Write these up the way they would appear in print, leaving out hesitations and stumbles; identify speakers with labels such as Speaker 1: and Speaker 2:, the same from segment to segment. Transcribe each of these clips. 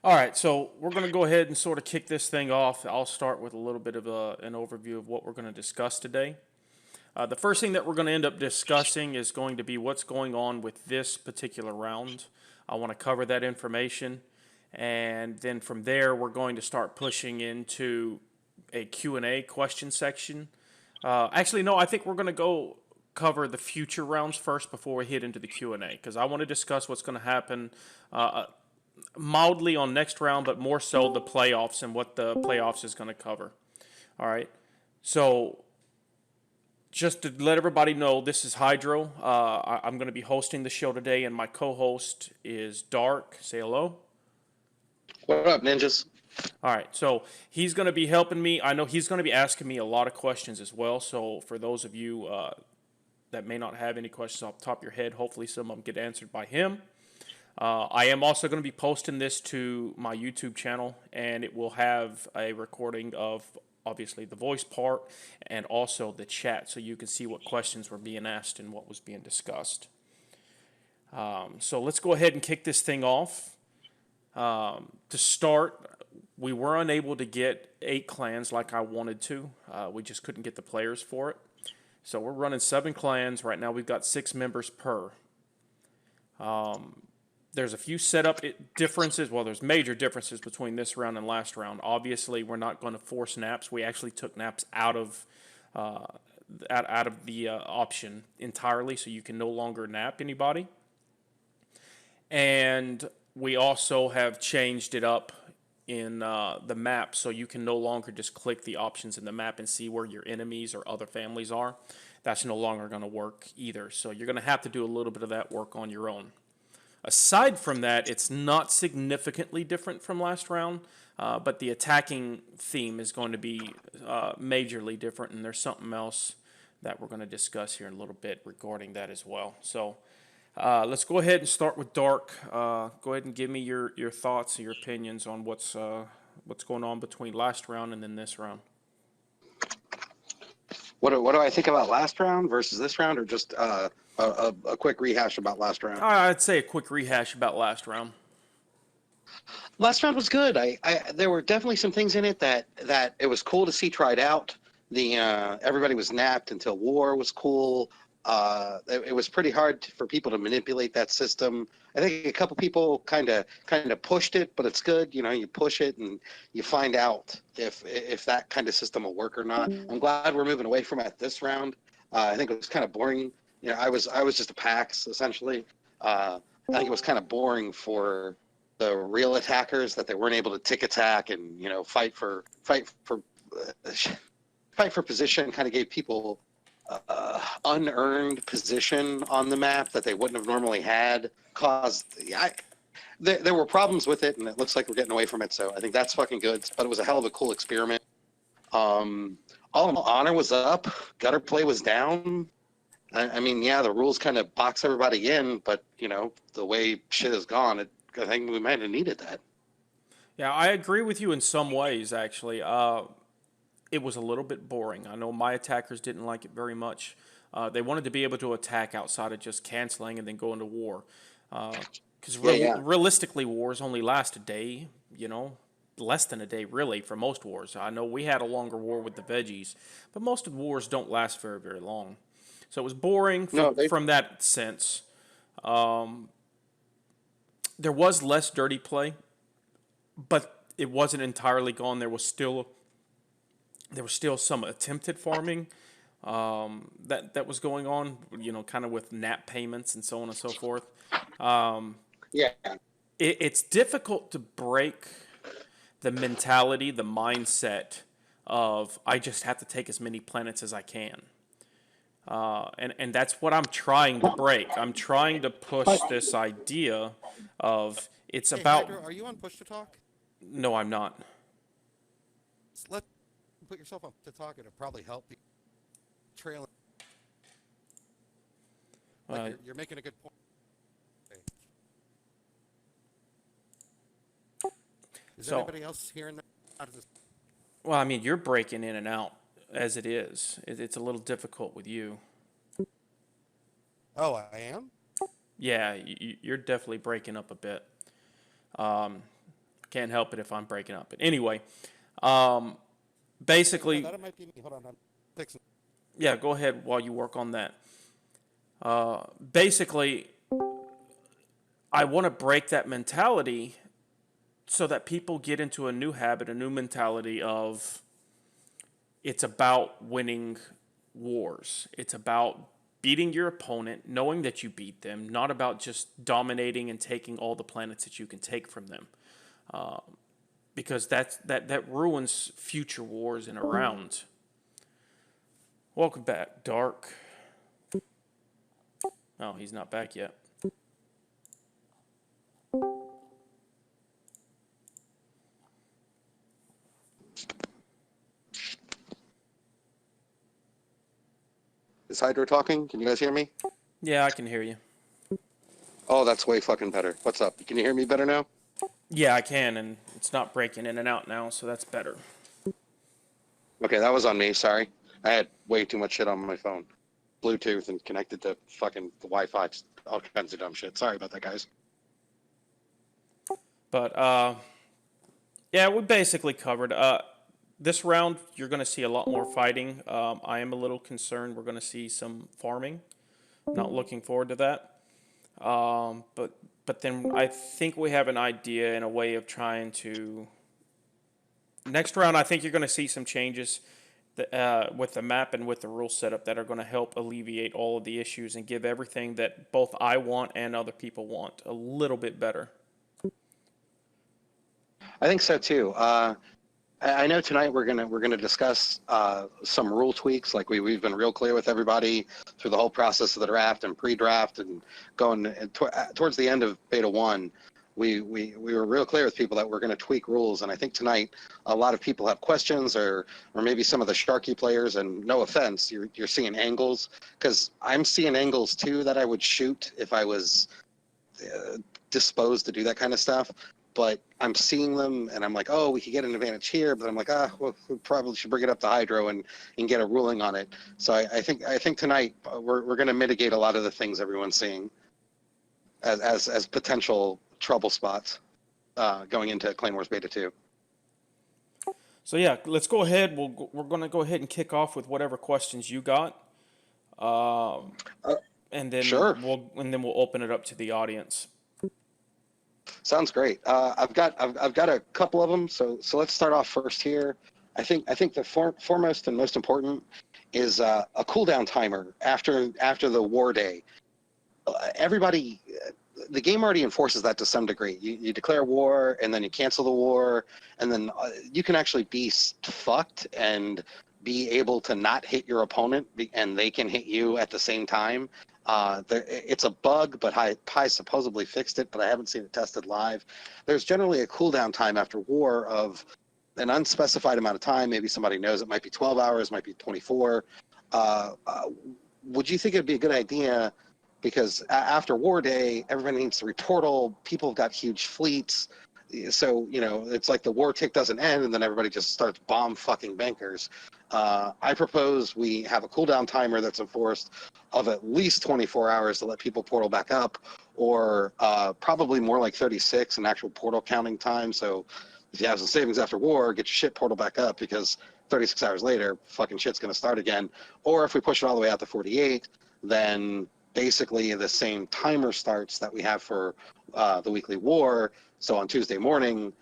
Speaker 1: All right, so we're going to go ahead and sort of kick this thing off. I'll start with a little bit of an overview of what we're going to discuss today. The first thing that we're going to end up discussing is going to be what's going on with this particular round. I want to cover that information, and then from there, we're going to start pushing into a Q&A question section. Actually, no, I think we're going to go cover the future rounds first before we hit into the Q&A because I want to discuss what's going to happen mildly on next round, but more so the playoffs and what the playoffs is going to cover. All right. So just to let everybody know, this is Hydro. I'm going to be hosting the show today, and my co-host is Dark. Say hello.
Speaker 2: What up, ninjas?
Speaker 1: All right, so he's going to be helping me. I know he's going to be asking me a lot of questions as well. So for those of you that may not have any questions off the top of your head, hopefully some of them get answered by him. I am also going to be posting this to my YouTube channel, and it will have a recording of obviously the voice part and also the chat, so you can see what questions were being asked and what was being discussed. So let's go ahead and kick this thing off. To start, we were unable to get 8 clans like I wanted to. We just couldn't get the players for it. So we're running 7 clans. Right now we've got 6 members per. There's a few setup differences. Well, there's major differences between this round and last round. Obviously, we're not going to force naps. We actually took naps out of the option entirely, so you can no longer nap anybody. And we also have changed it up in the map, so you can no longer just click the options in the map and see where your enemies or other families are. That's no longer going to work either. So you're going to have to do a little bit of that work on your own. Aside from that, it's not significantly different from last round, but the attacking theme is going to be majorly different, and there's something else that we're going to discuss here in a little bit regarding that as well. So let's go ahead and start with Dark. Go ahead and give me your thoughts and your opinions on what's going on between last round and then this round.
Speaker 2: What do I think about last round versus this round, or just a quick rehash about last round?
Speaker 1: I'd say a quick rehash about last round.
Speaker 2: Last round was good. There were definitely some things in it that it was cool to see tried out. The everybody was napped until war was cool. It was pretty hard for people to manipulate that system. I think a couple people kind of pushed it, but it's good. You know, you push it and you find out if that kind of system will work or not. I'm glad we're moving away from it this round. I think it was kind of boring. You know, I was just a PAX essentially. I think it was kind of boring for the real attackers that they weren't able to tick attack and fight for position. Kind of gave people unearned position on the map that they wouldn't have normally had. There were problems with it, and it looks like we're getting away from it. So I think that's fucking good. But it was a hell of a cool experiment. All in all, honor was up, gutter play was down. I mean, yeah, the rules kind of box everybody in, but the way shit has gone, I think we might have needed that.
Speaker 1: Yeah, I agree with you in some ways, actually. It was a little bit boring. I know my attackers didn't like it very much. They wanted to be able to attack outside of just canceling and then go into war. Because realistically, wars only last a day, less than a day, really, for most wars. I know we had a longer war with the veggies, but most of the wars don't last very, very long. So it was boring from that sense. There was less dirty play, but it wasn't entirely gone. There was still some attempted farming that was going on, kind of with nap payments and so on and so forth. It's difficult to break the mentality, the mindset of I just have to take as many planets as I can. And that's what I'm trying to break. I'm trying to push this idea of it's about.
Speaker 3: Hydra, are you on push to talk?
Speaker 1: No, I'm not.
Speaker 3: Let put yourself up to talk. It'll probably help the trailing. You're making a good point. Is anybody else hearing that?
Speaker 1: Well, I mean, you're breaking in and out as it is. It's a little difficult with you.
Speaker 3: Oh, I am?
Speaker 1: Yeah, you're definitely breaking up a bit. can't help it if I'm breaking up. But anyway, basically,
Speaker 3: That might be me. Hold on, I'm fixing.
Speaker 1: yeah, go ahead while you work on that. Basically, I want to break that mentality so that people get into a new habit, a new mentality of it's about winning wars. It's about beating your opponent, knowing that you beat them, not about just dominating and taking all the planets that you can take from them. Because that ruins future wars in a round. Welcome back, Dark. Oh, he's not back yet.
Speaker 2: Is Hydro talking? Can you guys hear me?
Speaker 1: Yeah, I can hear you.
Speaker 2: Oh, that's way fucking better. What's up? Can you hear me better now?
Speaker 1: Yeah, I can, and it's not breaking in and out now, so that's better.
Speaker 2: Okay, that was on me. Sorry. I had way too much shit on my phone. Bluetooth and connected to fucking the Wi-Fi. All kinds of dumb shit. Sorry about that, guys.
Speaker 1: But yeah, we basically covered. This round, you're going to see a lot more fighting. I am a little concerned. We're going to see some farming. Not looking forward to that. But then I think we have an idea and a way of trying to. Next round, I think you're going to see some changes with the map and with the rule setup that are going to help alleviate all of the issues and give everything that both I want and other people want a little bit better.
Speaker 2: I think so too. I know tonight we're gonna discuss some rule tweaks. Like we've been real clear with everybody through the whole process of the draft and pre-draft and going towards the end of Beta 1. We were real clear with people that we're going to tweak rules, and I think tonight a lot of people have questions, or maybe some of the Sharky players. And no offense, you're seeing angles, because I'm seeing angles too that I would shoot if I was disposed to do that kind of stuff. But I'm seeing them, and I'm like, oh, we could get an advantage here. But I'm like, well, we probably should bring it up to Hydro and get a ruling on it. So I think tonight we're going to mitigate a lot of the things everyone's seeing as potential trouble spots going into Clan Wars Beta 2.
Speaker 1: So yeah, let's go ahead. We're going to go ahead and kick off with whatever questions you got, and then
Speaker 2: Sure.
Speaker 1: we'll open it up to the audience.
Speaker 2: Sounds great. I've got a couple of them. So let's start off first here. I think the foremost and most important is a cooldown timer after the war day. Everybody, the game already enforces that to some degree. You declare war, and then you cancel the war, and then you can actually be fucked and be able to not hit your opponent, and they can hit you at the same time. It's a bug, but Pi supposedly fixed it, but I haven't seen it tested live. There's generally a cooldown time after war of an unspecified amount of time. Maybe somebody knows it might be 12 hours, might be 24. Would you think it'd be a good idea? Because after war day, everybody needs to reportal. People have got huge fleets. So, it's like the war tick doesn't end, and then everybody just starts bomb fucking bankers. I propose we have a cooldown timer that's enforced of at least 24 hours to let people portal back up, or probably more like 36, an actual portal counting time. So if you have some savings after war, get your shit portal back up, because 36 hours later, fucking shit's going to start again. Or if we push it all the way out to 48, then basically the same timer starts that we have for the weekly war. So on Tuesday morning,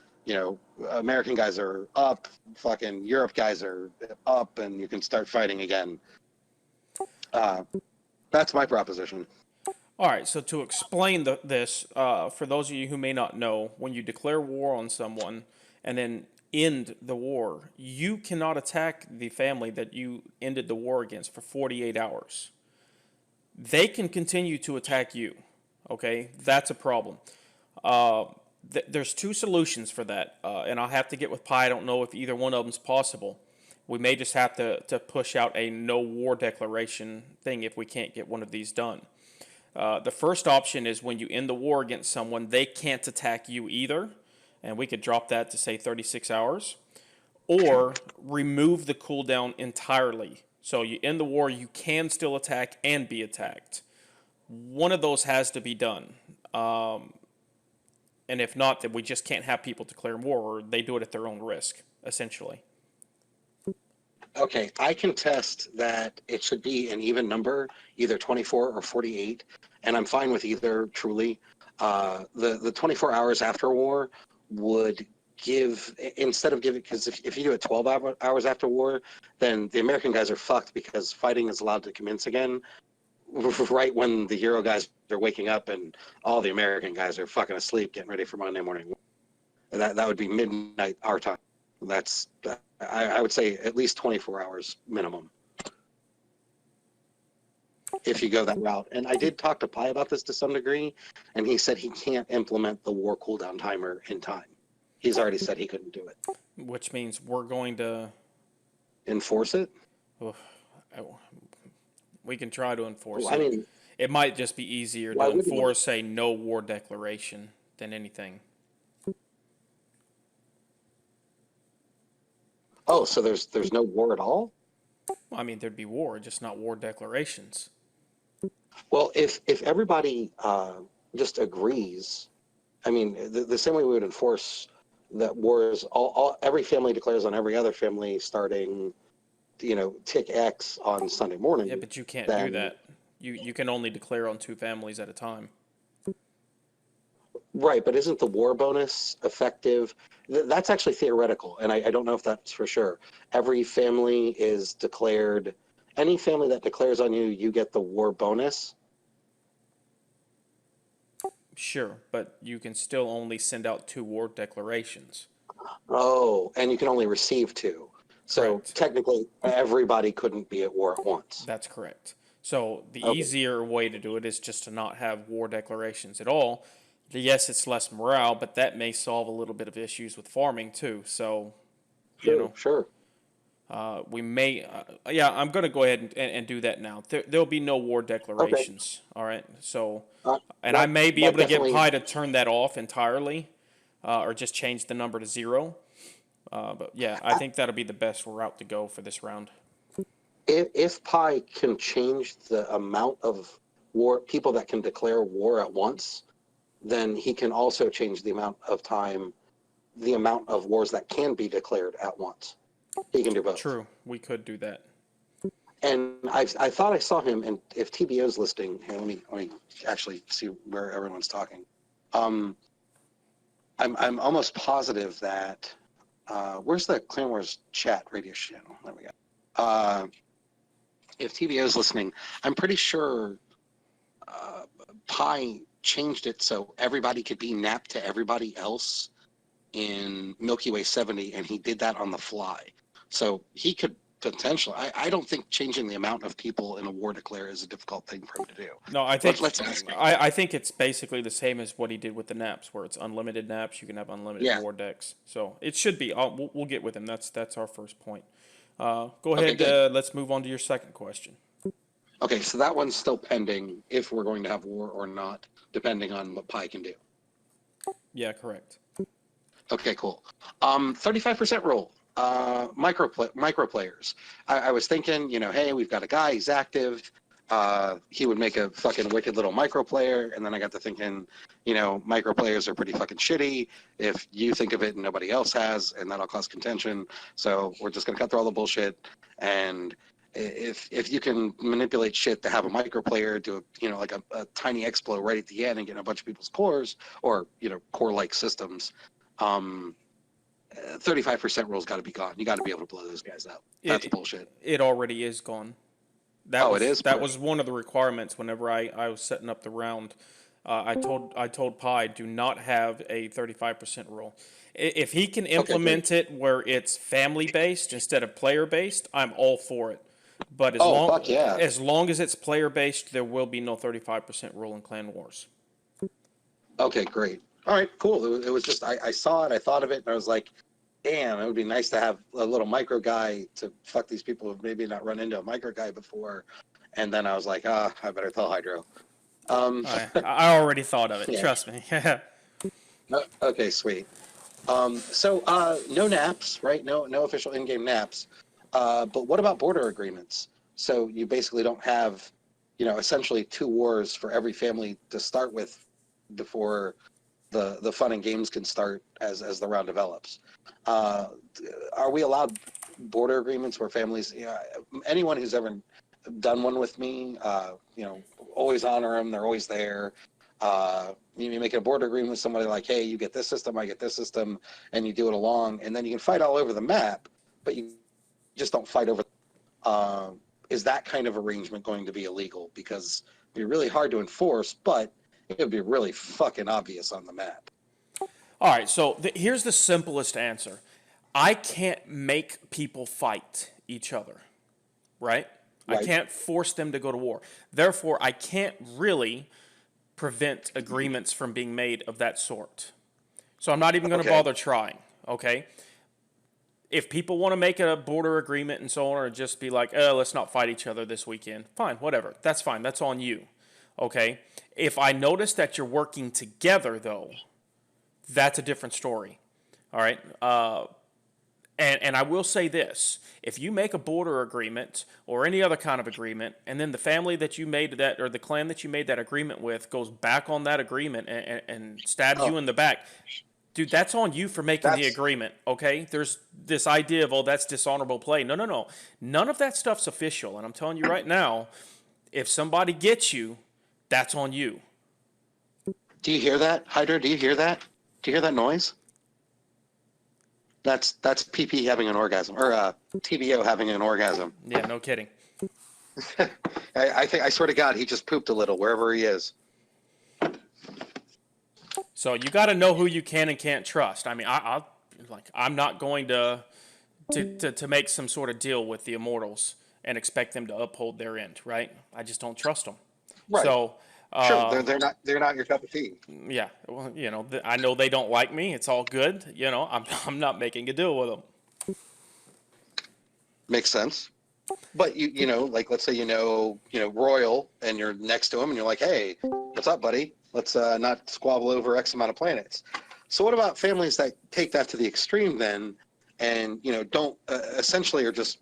Speaker 2: American guys are up, fucking Europe guys are up, and you can start fighting again. That's my proposition.
Speaker 1: All right, so to explain this, for those of you who may not know, when you declare war on someone and then end the war, you cannot attack the family that you ended the war against for 48 hours. They can continue to attack you, okay? That's a problem. There's two solutions for that, and I'll have to get with Pi. I don't know if either one of them's possible. We may just have to push out a no war declaration thing if we can't get one of these done. The first option is when you end the war against someone, they can't attack you either, and we could drop that to, say, 36 hours, or remove the cooldown entirely. So you end the war, you can still attack and be attacked. One of those has to be done. And if not, then we just can't have people declare war, or they do it at their own risk, essentially.
Speaker 2: Okay, I contest that it should be an even number, either 24 or 48, and I'm fine with either. Truly, the 24 hours after war would give, instead of giving, because if you do it 12 hours after war, then the American guys are fucked because fighting is allowed to commence again right when the hero guys are waking up and all the American guys are fucking asleep, getting ready for Monday morning. That would be midnight our time. That's I would say at least 24 hours minimum if you go that route. And I did talk to Pi about this to some degree, and he said he can't implement the war cooldown timer in time. He's already said he couldn't do it.
Speaker 1: Which means we're going to
Speaker 2: Enforce it?
Speaker 1: we can try to enforce
Speaker 2: Well, I
Speaker 1: it.
Speaker 2: mean,
Speaker 1: It might just be easier
Speaker 2: why
Speaker 1: to
Speaker 2: wouldn't you?
Speaker 1: enforce a no war declaration than anything.
Speaker 2: Oh, so there's no war at all?
Speaker 1: I mean, there'd be war, just not war declarations.
Speaker 2: Well, if everybody just agrees, I mean, the same way we would enforce that wars, every family declares on every other family starting, tick X on Sunday morning.
Speaker 1: Yeah, but you can't do
Speaker 2: then,
Speaker 1: that. You can only declare on 2 families at a time.
Speaker 2: Right, but isn't the war bonus effective? That's actually theoretical, and I don't know if that's for sure. Every family is declared. Any family that declares on you, you get the war bonus.
Speaker 1: Sure, but you can still only send out 2 war declarations.
Speaker 2: Oh, and you can only receive 2. So
Speaker 1: Correct.
Speaker 2: technically, everybody couldn't be at war at once.
Speaker 1: That's correct. So the
Speaker 2: Okay.
Speaker 1: easier way to do it is just to not have war declarations at all. Yes, it's less morale, but that may solve a little bit of issues with farming too. So,
Speaker 2: Sure.
Speaker 1: we may, I'm going to go ahead and do that now. There'll be no war declarations. All right. So, and I may be able to get
Speaker 2: definitely-
Speaker 1: Pi to turn that off entirely, or just change the number to 0. But yeah, I think that'll be the best route to go for this round.
Speaker 2: If Pi can change the amount of war people that can declare war at once, then he can also change the amount of wars that can be declared at once. He can do both.
Speaker 1: True, we could do that.
Speaker 2: And I thought I saw him, and if TBO's listing, here, let me actually see where everyone's talking. I'm almost positive that where's the Clan Wars chat radio channel? There we go. If TBO's listening, I'm pretty sure Pi changed it so everybody could be napped to everybody else in Milky Way 70, and he did that on the fly. So he could potentially. I don't think changing the amount of people in a war declare is a difficult thing for him to do.
Speaker 1: No, I think
Speaker 2: Let's ask him.
Speaker 1: I think it's basically the same as what he did with the naps, where it's unlimited naps. You can have unlimited
Speaker 2: Yeah.
Speaker 1: war decks. So it should be. We'll get with him. That's our first point. Go ahead.
Speaker 2: good.
Speaker 1: Let's move on to your second question.
Speaker 2: Okay, so that one's still pending if we're going to have war or not, depending on what Pi can do.
Speaker 1: Yeah, correct.
Speaker 2: Okay, cool. 35% rule. Micro players. I was thinking, hey, we've got a guy, he's active. He would make a fucking wicked little micro player, and then I got to thinking, micro players are pretty fucking shitty if you think of it and nobody else has, and that'll cause contention. So we're just gonna cut through all the bullshit. And if you can manipulate shit to have a micro player do a tiny explo right at the end and get a bunch of people's cores or core-like systems. 35% rule's got to be gone. You got to be able to blow those guys out. That's bullshit.
Speaker 1: It already is gone.
Speaker 2: It is?
Speaker 1: That was one of the requirements whenever I was setting up the round. I told Pi, do not have a 35% rule. If he can implement it where it's family based instead of player based, I'm all for it. But
Speaker 2: fuck yeah.
Speaker 1: as long as it's player based, there will be no 35% rule in Clan Wars.
Speaker 2: Okay, great. All right, cool. It was just I saw it, I thought of it, and I was like, damn, it would be nice to have a little micro guy to fuck these people who've maybe not run into a micro guy before. And then I was like, I better tell Hydro.
Speaker 1: I already thought of it.
Speaker 2: Yeah.
Speaker 1: Trust me.
Speaker 2: Okay, sweet. So no naps, right? No official in-game naps. But what about border agreements? So you basically don't have, essentially 2 wars for every family to start with before the fun and games can start as the round develops. Are we allowed border agreements where families, anyone who's ever done one with me, always honor them. They're always there. You make a border agreement with somebody like, hey, you get this system, I get this system, and you do it along, and then you can fight all over the map, but you just don't fight over. Is that kind of arrangement going to be illegal? Because it'd be really hard to enforce, but it would be really fucking obvious on the map.
Speaker 1: All right, so here's the simplest answer. I can't make people fight each other, right? I can't force them to go to war. Therefore, I can't really prevent agreements from being made of that sort. So I'm not even going to bother trying, okay? If people want to make a border agreement and so on, or just be like, let's not fight each other this weekend, fine, whatever. That's fine. That's on you, okay? If I notice that you're working together, though, that's a different story, all right? And I will say this, if you make a border agreement or any other kind of agreement, and then the family that you made that, or the clan that you made that agreement with goes back on that agreement and stabs you in the back, dude, that's on you for making the agreement, okay? There's this idea of, that's dishonorable play. No. None of that stuff's official, and I'm telling you right now, if somebody gets you, that's on you.
Speaker 2: Do you hear that, Hydra? Do you hear that? Do you hear that noise? That's PP having an orgasm, or TBO having an orgasm.
Speaker 1: Yeah, no kidding.
Speaker 2: I swear to God, he just pooped a little wherever he is.
Speaker 1: So you got to know who you can and can't trust. I mean, I'm not going to make some sort of deal with the Immortals and expect them to uphold their end, right? I just don't trust them.
Speaker 2: Right.
Speaker 1: So.
Speaker 2: Sure, they're not your cup of tea.
Speaker 1: Yeah, well, I know they don't like me. It's all good. I'm not making a deal with them.
Speaker 2: Makes sense. But like let's say Royal, and you're next to him, and you're like, hey, what's up, buddy? Let's not squabble over X amount of planets. So what about families that take that to the extreme then, and don't essentially are just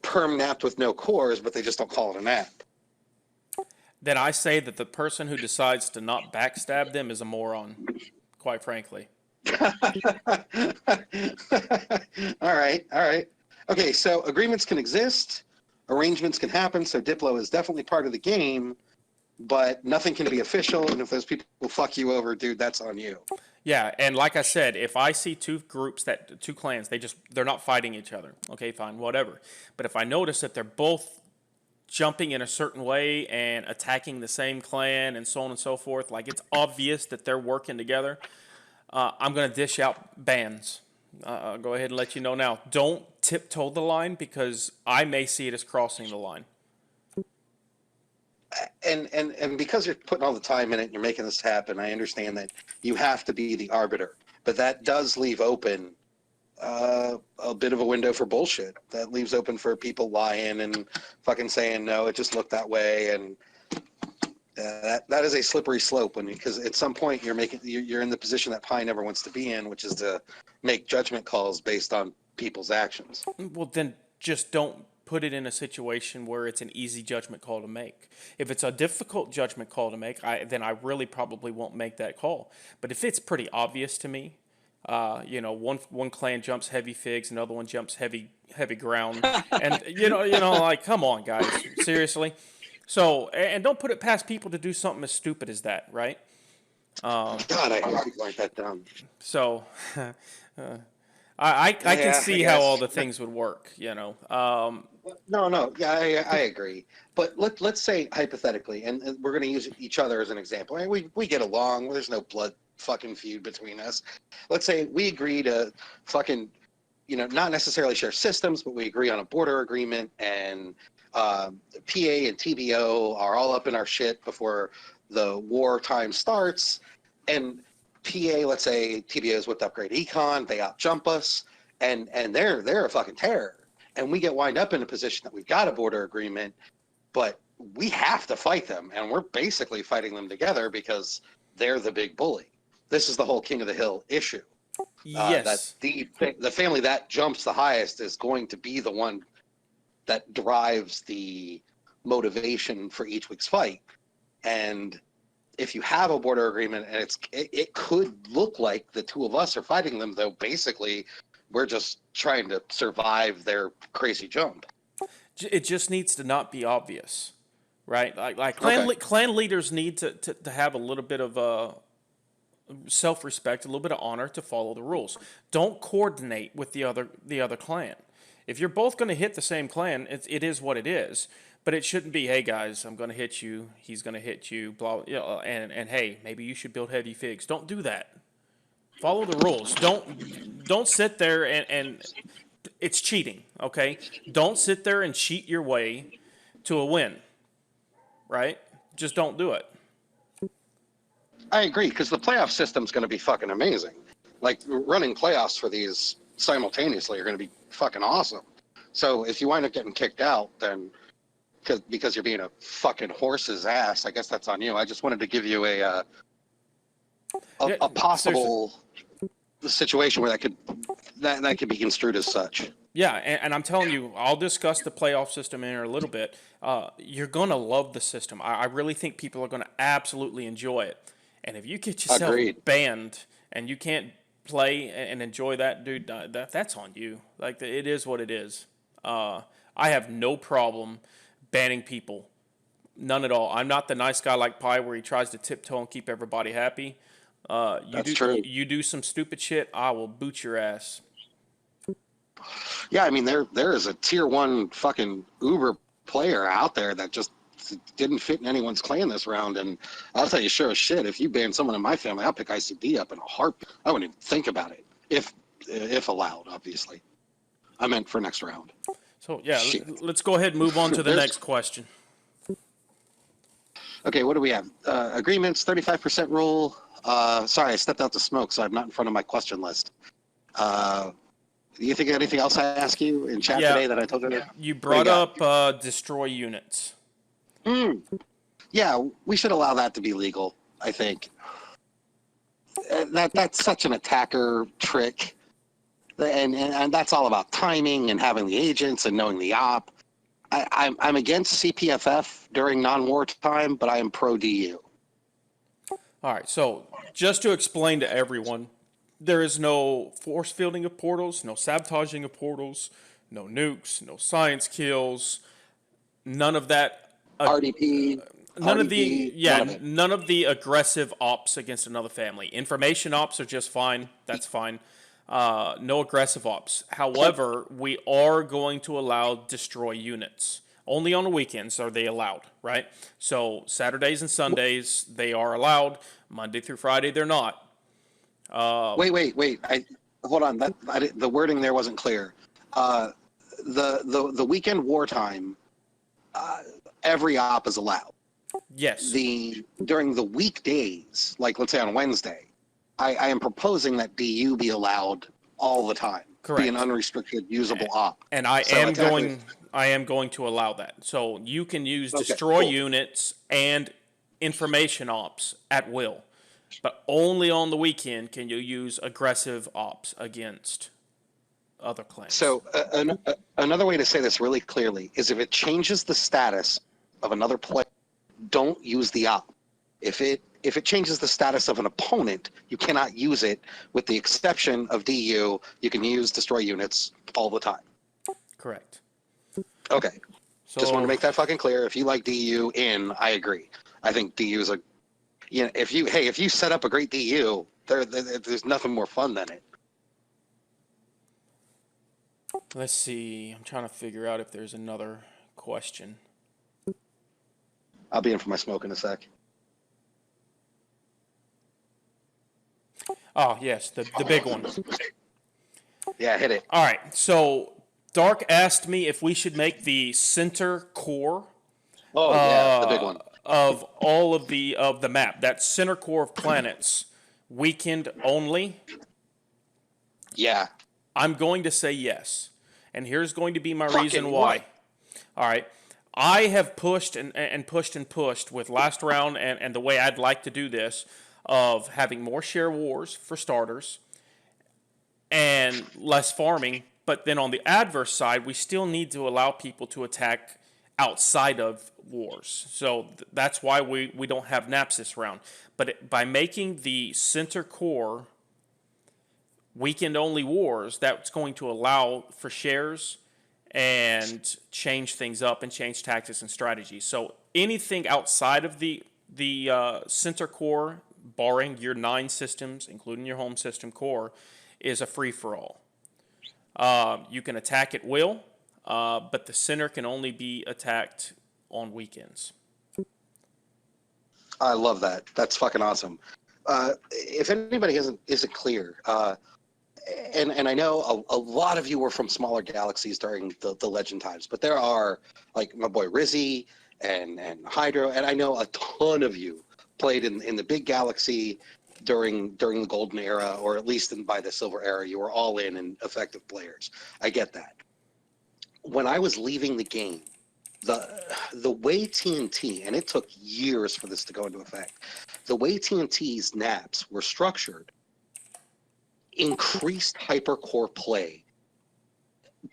Speaker 2: perm napped with no cores, but they just don't call it a nap?
Speaker 1: Then I say that the person who decides to not backstab them is a moron, quite frankly.
Speaker 2: All right. Okay, so agreements can exist, arrangements can happen, so Diplo is definitely part of the game, but nothing can be official, and if those people fuck you over, dude, that's on you.
Speaker 1: Yeah, and like I said, if I see two clans, they're not fighting each other, okay, fine, whatever. But if I notice that they're both jumping in a certain way and attacking the same clan and so on and so forth, like it's obvious that they're working together, I'm going to dish out bans. I'll go ahead and let you know now. Don't tiptoe the line, because I may see it as crossing the line.
Speaker 2: And because you're putting all the time in it and you're making this happen, I understand that you have to be the arbiter, but that does leave open a bit of a window for bullshit. That leaves open for people lying and fucking saying, no, it just looked that way. And that is a slippery slope, because at some point you're in the position that Pi never wants to be in, which is to make judgment calls based on people's actions.
Speaker 1: Well, then just don't put it in a situation where it's an easy judgment call to make. If it's a difficult judgment call to make, then I really probably won't make that call. But if it's pretty obvious to me, one clan jumps heavy figs, another one jumps heavy ground, and like, come on, guys, seriously. So, and don't put it past people to do something as stupid as that, right?
Speaker 2: God, I hope you write that down.
Speaker 1: So, I can see how all the things would work, No,
Speaker 2: yeah, I agree. But let's say hypothetically, and we're going to use each other as an example. I mean, we get along. There's no blood fucking feud between us. Let's say we agree to fucking, not necessarily share systems, but we agree on a border agreement, and PA and TBO are all up in our shit before the war time starts. And PA, let's say TBO's whipped up great econ, they outjump us, and they're a fucking terror. And we get wind up in a position that we've got a border agreement, but we have to fight them, and we're basically fighting them together because they're the big bully. This is the whole King of the Hill issue.
Speaker 1: Yes.
Speaker 2: That the family that jumps the highest is going to be the one that drives the motivation for each week's fight. And if you have a border agreement and it could look like the two of us are fighting them, though basically we're just trying to survive their crazy jump.
Speaker 1: It just needs to not be obvious, right? Like
Speaker 2: Okay.
Speaker 1: clan leaders need to have a little bit of self-respect, a little bit of honor to follow the rules. Don't coordinate with the other clan. If you're both going to hit the same clan, it is what it is. But it shouldn't be, hey guys, I'm going to hit you. He's going to hit you. Blah. And hey, maybe you should build heavy figs. Don't do that. Follow the rules. Don't sit there and it's cheating. Okay. Don't sit there and cheat your way to a win. Right? Just don't do it.
Speaker 2: I agree, because the playoff system's going to be fucking amazing. Like, running playoffs for these simultaneously are going to be fucking awesome. So if you wind up getting kicked out, then because you're being a fucking horse's ass, I guess that's on you. I just wanted to give you a possible situation where that could be construed as such.
Speaker 1: Yeah, and I'm telling you, I'll discuss the playoff system in here a little bit. You're going to love the system. I really think people are going to absolutely enjoy it. And if you get yourself
Speaker 2: Agreed.
Speaker 1: banned and you can't play and enjoy that, dude, that's on you. Like, it is what it is. I have no problem banning people. None at all. I'm not the nice guy like Pi where he tries to tiptoe and keep everybody happy.
Speaker 2: That's true.
Speaker 1: You do some stupid shit, I will boot your ass.
Speaker 2: Yeah, I mean, there is a tier 1 fucking Uber player out there that just didn't fit in anyone's clan this round, and I'll tell you, sure as shit, if you ban someone in my family, I'll pick ICD up in a heartbeat. I wouldn't even think about it, if allowed, obviously. I meant for next round.
Speaker 1: So yeah,
Speaker 2: Shit.
Speaker 1: let's go ahead and move on to the
Speaker 2: There's-
Speaker 1: next question.
Speaker 2: Okay, what do we have? Agreements, 35% rule. Sorry, I stepped out to smoke, so I'm not in front of my question list. Do you think of anything else I asked you in chat
Speaker 1: Yeah.
Speaker 2: today that I told you about?
Speaker 1: You brought up destroy units.
Speaker 2: Yeah, we should allow that to be legal, I think. That's such an attacker trick. And that's all about timing and having the agents and knowing the op. I'm against CPFF during non-war time, but I am pro DU.
Speaker 1: All right, so just to explain to everyone, there is no force fielding of portals, no sabotaging of portals, no nukes, no science kills, none of that.
Speaker 2: RDP.
Speaker 1: None of
Speaker 2: RDP,
Speaker 1: the none of the aggressive ops against another family. Information ops are just fine. That's fine. No aggressive ops. However, we are going to allow destroy units. Only on the weekends are they allowed, right? So Saturdays and Sundays they are allowed. Monday through Friday they're not.
Speaker 2: Wait. Hold on. The wording there wasn't clear. The weekend wartime, every op is allowed.
Speaker 1: Yes.
Speaker 2: During the weekdays, like let's say on Wednesday, I am proposing that DU be allowed all the time.
Speaker 1: Correct.
Speaker 2: Be an unrestricted usable op.
Speaker 1: And I
Speaker 2: So
Speaker 1: am
Speaker 2: exactly.
Speaker 1: going to allow that. So you can use
Speaker 2: Okay,
Speaker 1: destroy
Speaker 2: cool.
Speaker 1: units and information ops at will. But only on the weekend can you use aggressive ops against other clans.
Speaker 2: So another way to say this really clearly is if it changes the status of another player, don't use the op. If it changes the status of an opponent, you cannot use it. With the exception of DU, you can use destroy units all the time.
Speaker 1: Correct.
Speaker 2: Okay.
Speaker 1: So
Speaker 2: Just want to make that fucking clear. If you like DU I agree. I think DU is if you set up a great DU, there's nothing more fun than it.
Speaker 1: let's see. I'm trying to figure out if there's another question.
Speaker 2: I'll be in for my smoke in a sec.
Speaker 1: Oh yes, the big one.
Speaker 2: Yeah, hit it.
Speaker 1: All right. So Dark asked me if we should make the center core
Speaker 2: Oh yeah, the big one.
Speaker 1: of all of the map, that center core of planets, weekend only.
Speaker 2: Yeah.
Speaker 1: I'm going to say yes, and here's going to be my
Speaker 2: Fucking
Speaker 1: reason why.
Speaker 2: what?
Speaker 1: All right, I have pushed and pushed with last round and the way I'd like to do this of having more share wars for starters and less farming. But then on the adverse side, we still need to allow people to attack outside of wars. So that's why we don't have naps this round. But by making the center core weekend only wars, that's going to allow for shares and change things up and change tactics and strategies. So anything outside of the center core, barring your 9 systems, including your home system core, is a free for all. You can attack at will, but the center can only be attacked on weekends.
Speaker 2: I love that. That's fucking awesome. If anybody isn't clear, and I know a lot of you were from smaller galaxies during the Legend times, but there are, like, my boy Rizzy and Hydro, and I know a ton of you played in the big galaxy during the Golden Era, or at least by the Silver Era. You were all in and effective players. I get that. When I was leaving the game, the way TNT, and it took years for this to go into effect, the way TNT's naps were structured increased hypercore play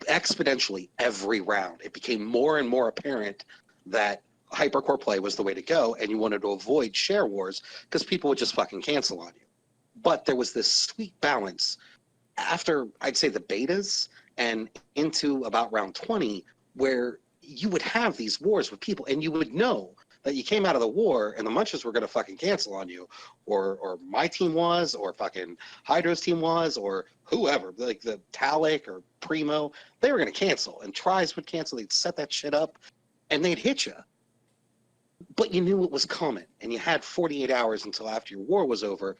Speaker 2: exponentially every round. It became more and more apparent that hypercore play was the way to go, and you wanted to avoid share wars because people would just fucking cancel on you. But there was this sweet balance after, I'd say, the betas and into about round 20, where you would have these wars with people, and you would know that you came out of the war and the Munchers were going to fucking cancel on you, or my team was, or fucking Hydro's team was, or whoever, like the Talic or Primo, they were going to cancel, and Tries would cancel. They'd set that shit up, and they'd hit you. But you knew it was coming, and you had 48 hours until after your war was over.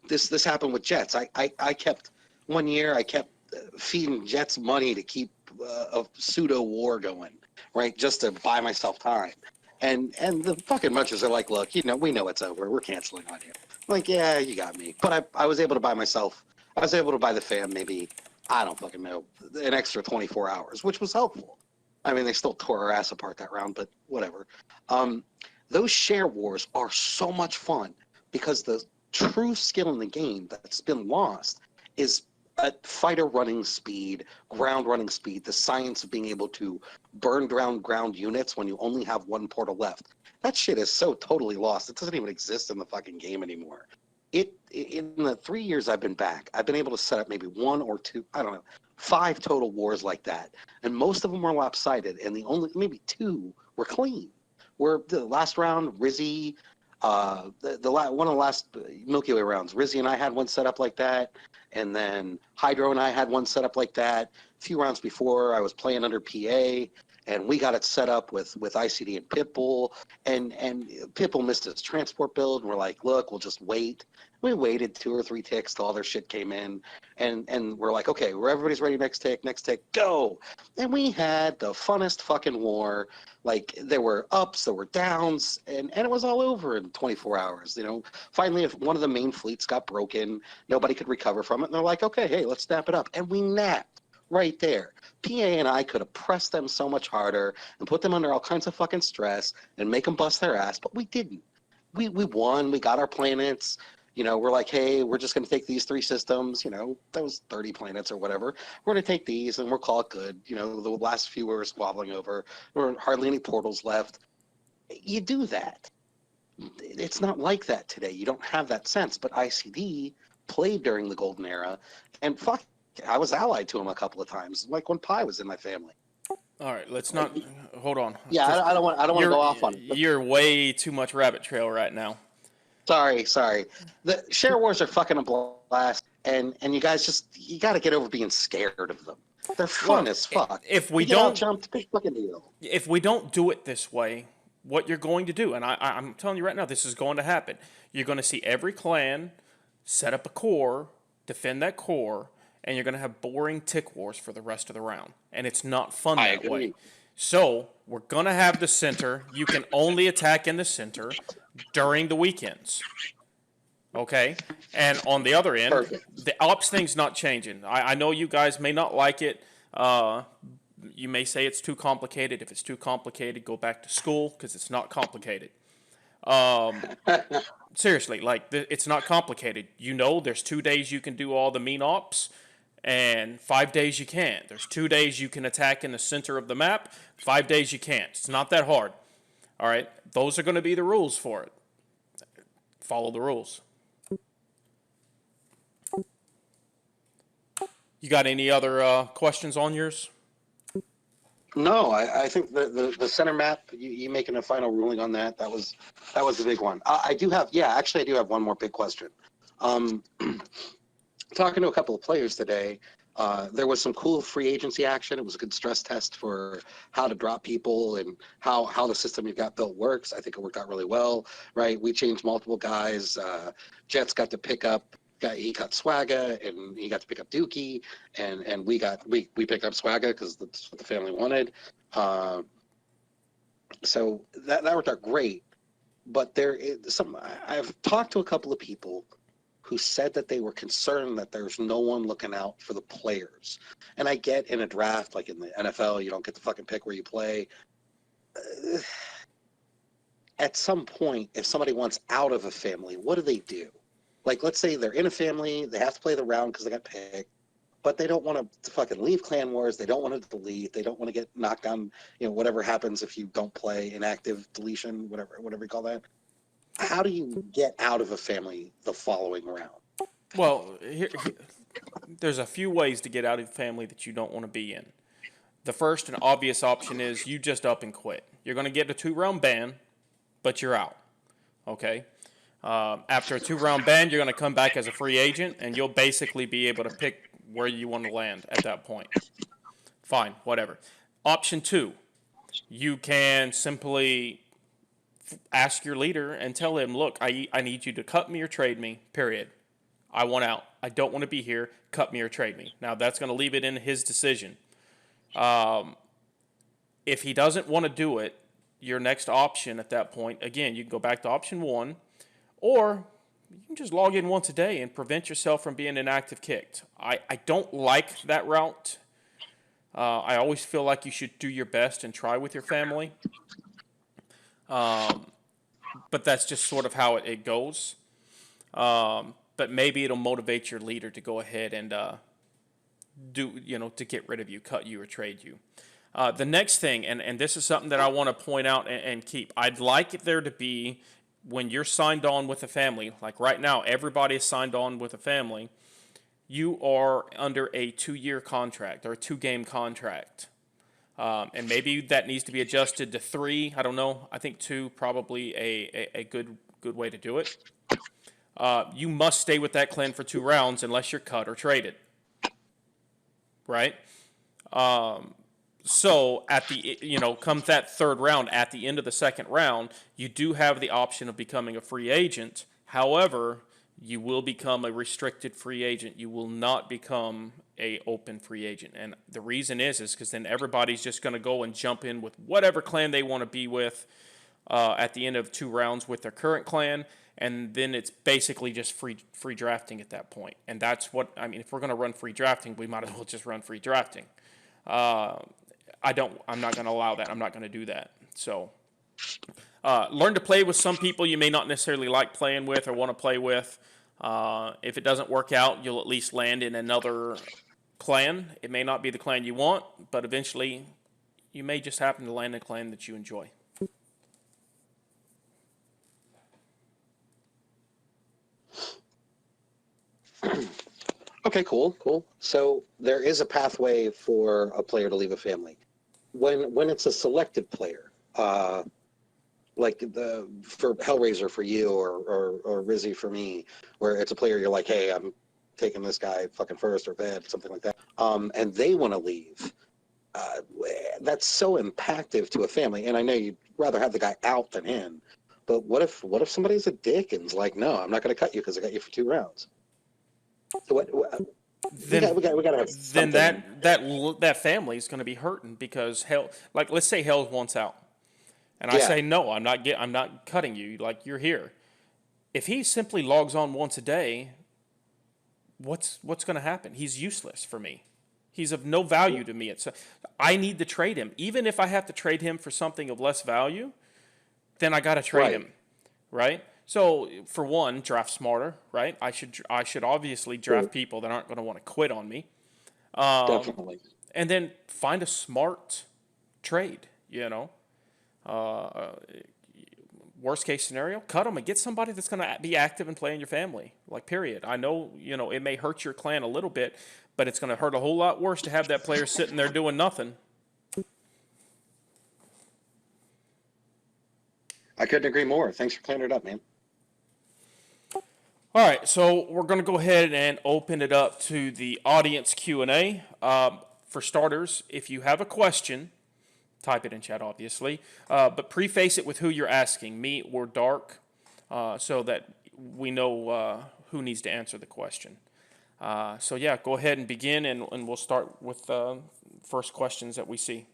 Speaker 2: This happened with Jets. I kept, one year, I kept feeding Jets money to keep a pseudo war going, right, just to buy myself time. And the fucking Munchers are like, look, we know it's over. We're canceling on you. I'm like, yeah, you got me. But I was able to buy myself, I was able to buy the fam maybe, I don't fucking know, an extra 24 hours, which was helpful. I mean, they still tore our ass apart that round, but whatever. Those share wars are so much fun because the true skill in the game that's been lost is fighter running speed, ground running speed, the science of being able to burn down ground units when you only have one portal left. That shit is so totally lost. It doesn't even exist in the fucking game anymore. In the 3 years I've been back, I've been able to set up maybe 1 or 2, I don't know, 5 total wars like that. And most of them were lopsided, and the only, maybe 2 were clean. Where the last round, Rizzy, one of the last Milky Way rounds, Rizzy and I had one set up like that. And then Hydro and I had one set up like that. A few rounds before, I was playing under PA, and we got it set up with ICD and Pitbull. And Pitbull missed his transport build, and we're like, look, we'll just wait. We waited 2 or 3 ticks till all their shit came in. And we're like, okay, everybody's ready, next tick, go. And we had the funnest fucking war. Like, there were ups, there were downs, and it was all over in 24 hours. Finally, if one of the main fleets got broken, nobody could recover from it, and they're like, okay, hey, let's snap it up. And we napped right there. PA and I could have pressed them so much harder and put them under all kinds of fucking stress and make them bust their ass, but we didn't. We won. We got our planets. We're like, hey, we're just going to take these 3 systems. That was 30 planets or whatever. We're going to take these and we'll call it good. The last few we were squabbling over. There were hardly any portals left. You do that. It's not like that today. You don't have that sense. But ICD played during the Golden Era, and fuck, I was allied to him a couple of times, like when Pi was in my family.
Speaker 1: All right, let's not hold on.
Speaker 2: Yeah, I don't want to go off on it.
Speaker 1: You're way too much rabbit trail right now.
Speaker 2: Sorry. The share wars are fucking a blast, and you guys you got to get over being scared of them. They're fun as fuck.
Speaker 1: If we don't jump, big fucking deal. If we don't do it this way, what you're going to do, and I'm telling you right now, this is going to happen. You're going to see every clan set up a core, defend that core, and you're going to have boring tick wars for the rest of the round, and it's not fun that way. So we're going to have the center. You can only attack in the center during the weekends. Okay? And on the other end, the ops thing's not changing. I know you guys may not like it. You may say it's too complicated. If it's too complicated, go back to school because it's not complicated. Seriously, it's not complicated. There's 2 days you can do all the mean ops, And 5 days you can't. There's 2 days you can attack in the center of the map. 5 days you can't. It's not that hard. All right, those are going to be the rules for it. Follow the rules. You got any other questions on yours?
Speaker 2: No, I think the center map, you making a final ruling on that, that was the big one. I do have, yeah, actually I do have one more big question. Talking to a couple of players today, there was some cool free agency action. It was a good stress test for how to drop people and how the system you've got built works. I think it worked out really well, right? We changed multiple guys. Jets got to pick up, he got Swagga, and he got to pick up Dookie, and we picked up Swagga because that's what the family wanted. So that worked out great. But there is some. I've talked to a couple of people who said that they were concerned that there's no one looking out for the players. And I get in a draft, like in the NFL, you don't get to fucking pick where you play. At some point, if somebody wants out of a family, what do? Like, let's say they're in a family, they have to play the round because they got picked, but they don't want to fucking leave Clan Wars. They don't want to delete. They don't want to get knocked down, whatever happens if you don't play, inactive deletion, whatever you call that. How do you get out of a family the following round?
Speaker 1: Well, there's a few ways to get out of a family that you don't want to be in. The first and obvious option is you just up and quit. You're going to get a 2-round ban, but you're out. Okay? After a 2-round ban, you're going to come back as a free agent, and you'll basically be able to pick where you want to land at that point. Fine, whatever. Option 2, you can simply ask your leader and tell him, look, I need you to cut me or trade me, period. I want out. I don't want to be here. Cut me or trade me. Now, that's going to leave it in his decision. If he doesn't want to do it, your next option at that point, again, you can go back to option 1, or you can just log in once a day and prevent yourself from being inactive kicked. I don't like that route. I always feel like you should do your best and try with your family. But that's just sort of how it goes. But maybe it'll motivate your leader to go ahead and to get rid of you, cut you, or trade you. The next thing, and this is something that I want to point out and keep, I'd like there to be, when you're signed on with a family, like right now, everybody is signed on with a family, you are under a 2-year contract or a 2-game contract. And maybe that needs to be adjusted to 3. I don't know. I think 2 probably a good way to do it. You must stay with that clan for 2 rounds unless you're cut or traded. Right? So at the comes that 3rd round, at the end of the 2nd round, you do have the option of becoming a free agent. However, you will become a restricted free agent. You will not become a open free agent. And the reason is because then everybody's just going to go and jump in with whatever clan they want to be with at the end of 2 rounds with their current clan. And then it's basically just free drafting at that point. And that's what, I mean, if we're going to run free drafting, we might as well just run free drafting. I'm not going to allow that. I'm not going to do that. So learn to play with some people you may not necessarily like playing with or want to play with. If it doesn't work out, you'll at least land in another clan. It may not be the clan you want, but eventually you may just happen to land in a clan that you enjoy.
Speaker 2: Okay, cool. So there is a pathway for a player to leave a family. When it's a selected player, like for Hellraiser for you or Rizzy for me, where it's a player you're like, hey, I'm taking this guy fucking first or Ved, something like that, and they want to leave. That's so impactful to a family, and I know you'd rather have the guy out than in. But what if somebody's a dick and's like, no, I'm not going to cut you because I got you for 2 rounds. So we gotta have something.
Speaker 1: Then that family is going to be hurting because like let's say Hell wants out, and I say no, I'm not cutting you. Like, you're here. If he simply logs on once a day, what's going to happen? He's useless for me. He's of no value to me. I need to trade him, even if I have to trade him for something of less value. Then I got to trade him, right? So, for one, draft smarter, right? I should obviously draft people that aren't going to want to quit on me.
Speaker 2: Definitely.
Speaker 1: And then find a smart trade. Worst case scenario, cut them and get somebody that's going to be active and play in your family. Like, period. I know, it may hurt your clan a little bit, but it's going to hurt a whole lot worse to have that player sitting there doing nothing.
Speaker 2: I couldn't agree more. Thanks for clearing it up, man.
Speaker 1: All right, so we're going to go ahead and open it up to the audience Q&A. For starters, if you have a question, type it in chat, obviously, but preface it with who you're asking, me or Dark, so that we know who needs to answer the question. So yeah, go ahead and begin, and we'll start with first questions that we see.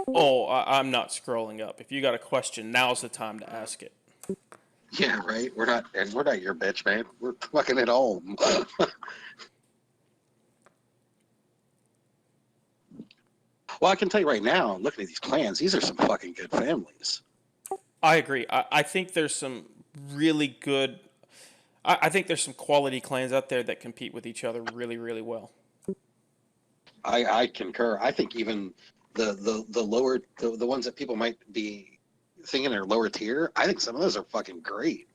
Speaker 1: Oh, I'm not scrolling up. If you got a question, now's the time to ask it.
Speaker 2: Yeah, right. We're not your bitch, man. We're fucking at home. Well, I can tell you right now, looking at these clans, these are some fucking good families.
Speaker 1: I agree. I think there's some really good. I think there's some quality clans out there that compete with each other really, really well.
Speaker 2: I concur. I think even the lower the ones that people might be thinking are lower tier, I think some of those are fucking great.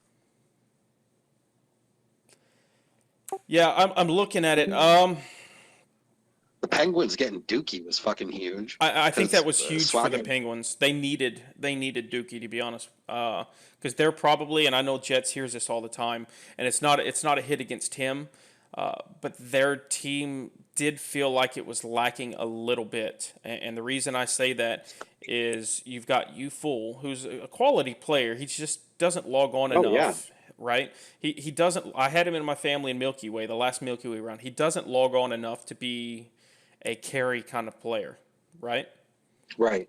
Speaker 1: Yeah, I'm looking at it.
Speaker 2: The Penguins getting Dookie was fucking huge.
Speaker 1: I think that was huge for the
Speaker 2: Swagger-
Speaker 1: Penguins. They needed Dookie, to be honest, because they're probably, and I know Jets hears this all the time, and it's not a hit against him, but their team did feel like it was lacking a little bit, and the reason I say that is you've got Fool, who's a quality player. He just doesn't log on enough.
Speaker 2: Yeah.
Speaker 1: Right? He doesn't. I had him in my family in Milky Way, the last Milky Way round. He doesn't log on enough to be a carry kind of player, right?
Speaker 2: Right.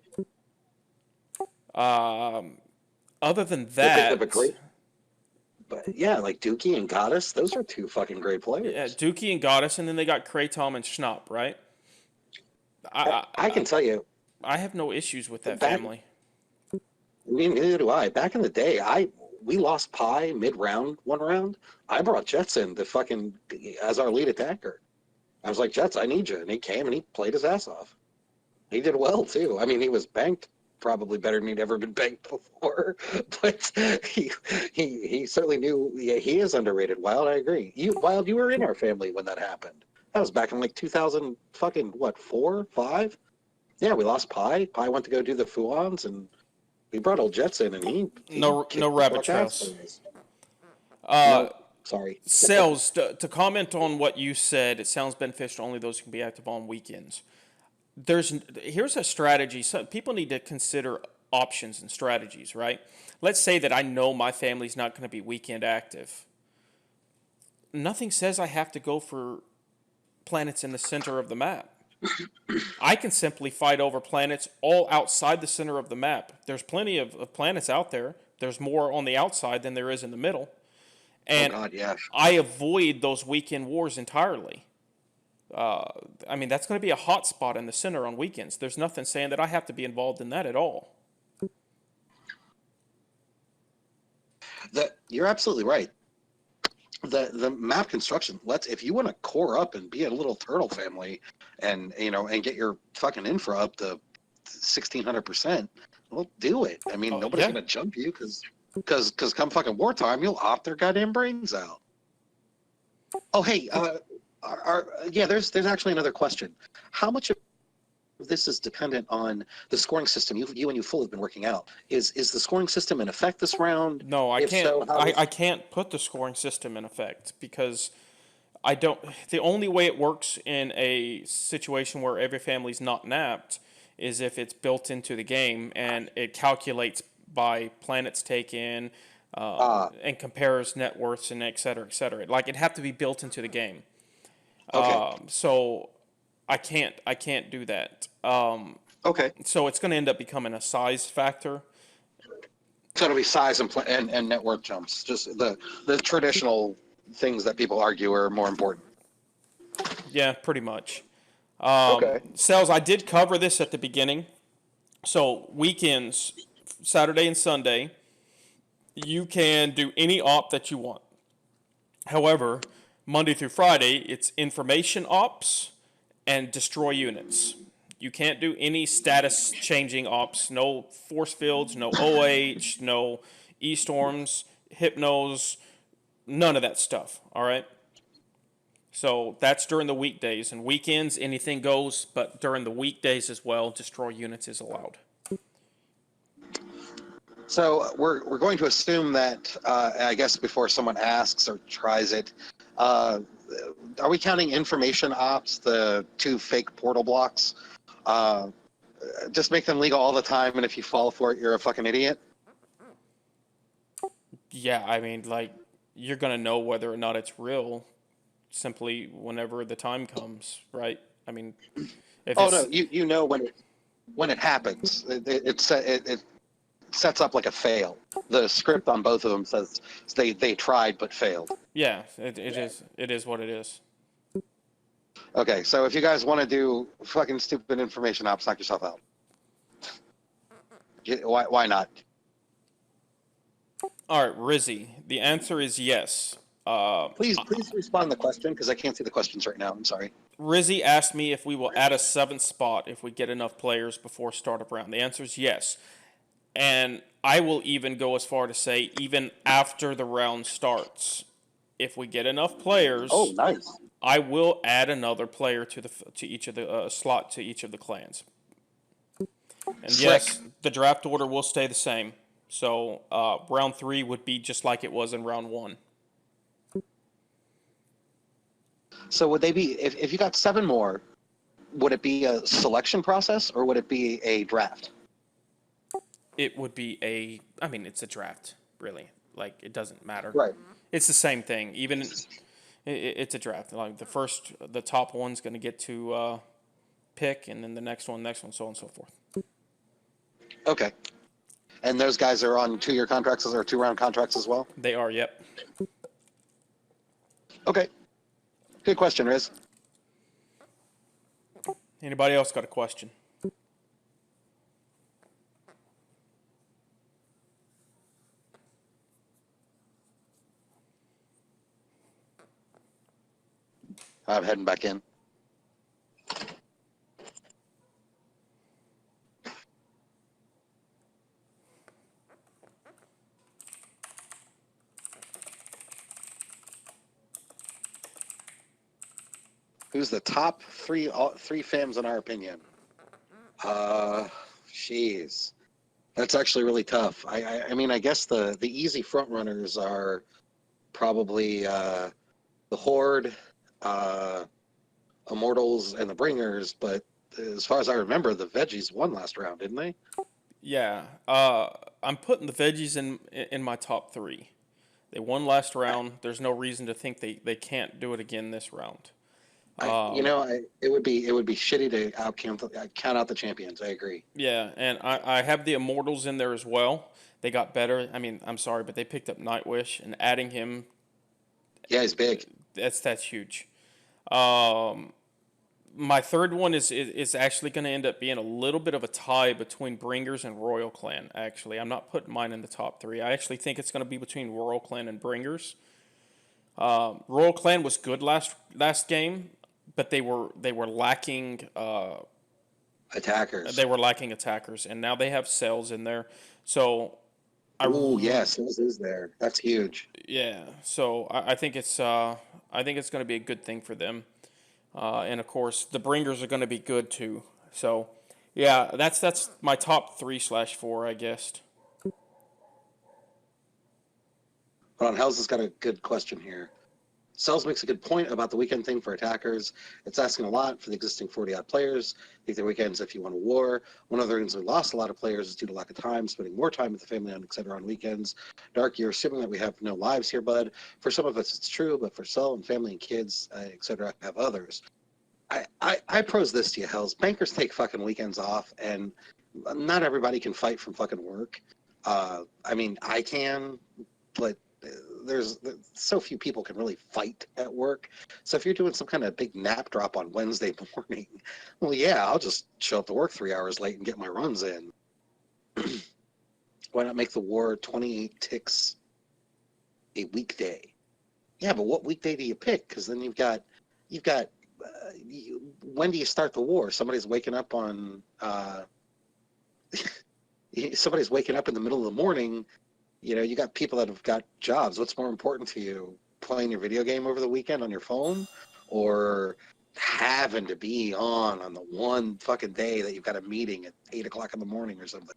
Speaker 1: Other than that,
Speaker 2: but yeah, like Dookie and Goddess, those are two fucking great players.
Speaker 1: yeah, Dookie and Goddess, and then they got Kratom and Schnapp, right?
Speaker 2: I can tell you,
Speaker 1: I have no issues with that
Speaker 2: Back-
Speaker 1: family.
Speaker 2: neither do I. Back in the day, we lost Pi mid-round, one round. I brought Jets in to fucking as our lead attacker. I was like, Jets, I need you. And he came and he played his ass off. He did well, too. I mean, he was banked probably better than he'd ever been banked before. But he certainly knew, yeah, he is underrated. Wild, I agree. Wild, you were in our family when that happened. That was back in like 2000 fucking, what, 4, 5? Yeah, we lost Pi. Pi went to go do the Fuons, and we brought old Jets in, and he
Speaker 1: No
Speaker 2: kicked
Speaker 1: rabbit
Speaker 2: the fuck ass
Speaker 1: trails.
Speaker 2: for us. No, sorry.
Speaker 1: Sales, to comment on what you said, it sounds beneficial only those who can be active on weekends. Here's a strategy. So people need to consider options and strategies, right? Let's say that I know my family's not going to be weekend active. Nothing says I have to go for planets in the center of the map. I can simply fight over planets all outside the center of the map. There's plenty of planets out there. There's more on the outside than there is in the middle. And
Speaker 2: Oh God, yeah.
Speaker 1: I avoid those weekend wars entirely. I mean, that's going to be a hot spot in the center on weekends. There's nothing saying that I have to be involved in that at all.
Speaker 2: You're absolutely right. The map construction. If you want to core up and be a little turtle family, and and get your fucking infra up to 1,600%, well, do it. I mean, nobody's gonna jump you because come fucking wartime, you'll opt their goddamn brains out. Oh hey, there's actually another question. How much of this is dependent on the scoring system you and Full have been working out? Is the scoring system in effect this round?
Speaker 1: No, I
Speaker 2: If
Speaker 1: can't.
Speaker 2: so,
Speaker 1: I can't put the scoring system in effect because I don't. The only way it works in a situation where every family's not napped is if it's built into the game and it calculates by planets taken and compares net worths and et cetera, et cetera. Like it'd have to be built into the game.
Speaker 2: Okay.
Speaker 1: So I can't do that.
Speaker 2: Okay.
Speaker 1: So it's going to end up becoming a size factor.
Speaker 2: So it'll be size and net worth jumps. Just the traditional things that people argue are more important.
Speaker 1: Yeah, pretty much.
Speaker 2: Okay.
Speaker 1: Sales, I did cover this at the beginning. So weekends, Saturday and Sunday, you can do any op that you want. However, Monday through Friday, it's information ops and destroy units. You can't do any status changing ops. No force fields, no OH, no E storms, hypnos, none of that stuff. All right. So that's during the weekdays, and weekends anything goes. But during the weekdays as well, destroy units is allowed.
Speaker 2: So we're going to assume that I guess before someone asks or tries it, are we counting information ops, the 2 fake portal blocks? Just make them legal all the time, and if you fall for it, you're a fucking idiot.
Speaker 1: Yeah, I mean, like, you're gonna know whether or not it's real simply whenever the time comes, right? I mean, if
Speaker 2: Oh
Speaker 1: it's
Speaker 2: no, you know when it happens, it sets up like a fail. The script on both of them says they tried but failed.
Speaker 1: yeah, it is what it is.
Speaker 2: Okay, so if you guys want to do fucking stupid information ops, knock yourself out. Why not?
Speaker 1: All right, Rizzy, the answer is yes.
Speaker 2: Please respond to the question because I can't see the questions right now. I'm sorry.
Speaker 1: Rizzy asked me if we will add a 7th spot if we get enough players before start of round. The answer is yes. And I will even go as far to say even after the round starts, if we get enough players,
Speaker 2: Oh, nice.
Speaker 1: I will add another player to each of the slot to each of the clans. And
Speaker 2: Slick.
Speaker 1: yes, the draft order will stay the same. So round 3 would be just like it was in round 1.
Speaker 2: So would they be if you got 7 more? Would it be a selection process or would it be a draft?
Speaker 1: It would be I mean, it's a draft, really. Like, it doesn't matter.
Speaker 2: Right.
Speaker 1: It's the same thing. Even it's a draft. Like, the top one's going to get to pick, and then the next one, so on and so forth.
Speaker 2: Okay. And those guys are on 2-year contracts or 2-round contracts as well?
Speaker 1: They are, yep.
Speaker 2: Okay. Good question, Riz.
Speaker 1: Anybody else got a question?
Speaker 2: I'm heading back in. Who's the top three FAMs in our opinion? Jeez, that's actually really tough. I mean, I guess the easy front runners are probably the Horde, Immortals, and the Bringers. But as far as I remember, the Veggies won last round, didn't they?
Speaker 1: Yeah. I'm putting the veggies in my top 3. They won last round. There's no reason to think they can't do it again this round.
Speaker 2: It would be shitty to count out the champions. I agree.
Speaker 1: Yeah, and I have the Immortals in there as well. They got better. I mean, I'm sorry, but they picked up Nightwish, and adding him,
Speaker 2: Yeah, he's big.
Speaker 1: that's huge. My third one is actually going to end up being a little bit of a tie between Bringers and Royal Clan, actually. I'm not putting mine in the top 3. I actually think it's going to be between Royal Clan and Bringers. Royal Clan was good last game, but they were lacking
Speaker 2: Attackers.
Speaker 1: they were lacking attackers, and now they have cells in there. So
Speaker 2: Oh yes, this is there. That's huge.
Speaker 1: yeah, so I think it's going to be a good thing for them, and of course the Bringers are going to be good too. So yeah, that's my top 3/4, I guess.
Speaker 2: Hold on, Hells has got a good question here. Cells makes a good point about the weekend thing for attackers. It's asking a lot for the existing 40-odd players. I think the weekends if you want a war. One of the reasons we lost a lot of players is due to lack of time, spending more time with the family on etc. on weekends. Dark, you're assuming that we have no lives here, bud. For some of us it's true, but for Cell and family and kids, etc. have others. I pose this to you, Hells. Bankers take fucking weekends off, and not everybody can fight from fucking work. I mean, I can, but there's so few people can really fight at work. So if you're doing some kind of big nap drop on Wednesday morning, well, yeah, I'll just show up to work 3 hours late and get my runs in. Why not make the war 28 ticks a weekday? Yeah, but what weekday do you pick? Because then you've got when do you start the war? Somebody's waking up on somebody's waking up in the middle of the morning. You got people that have got jobs. What's more important to you, playing your video game over the weekend on your phone, or having to be on the one fucking day that you've got a meeting at 8 o'clock in the morning or something?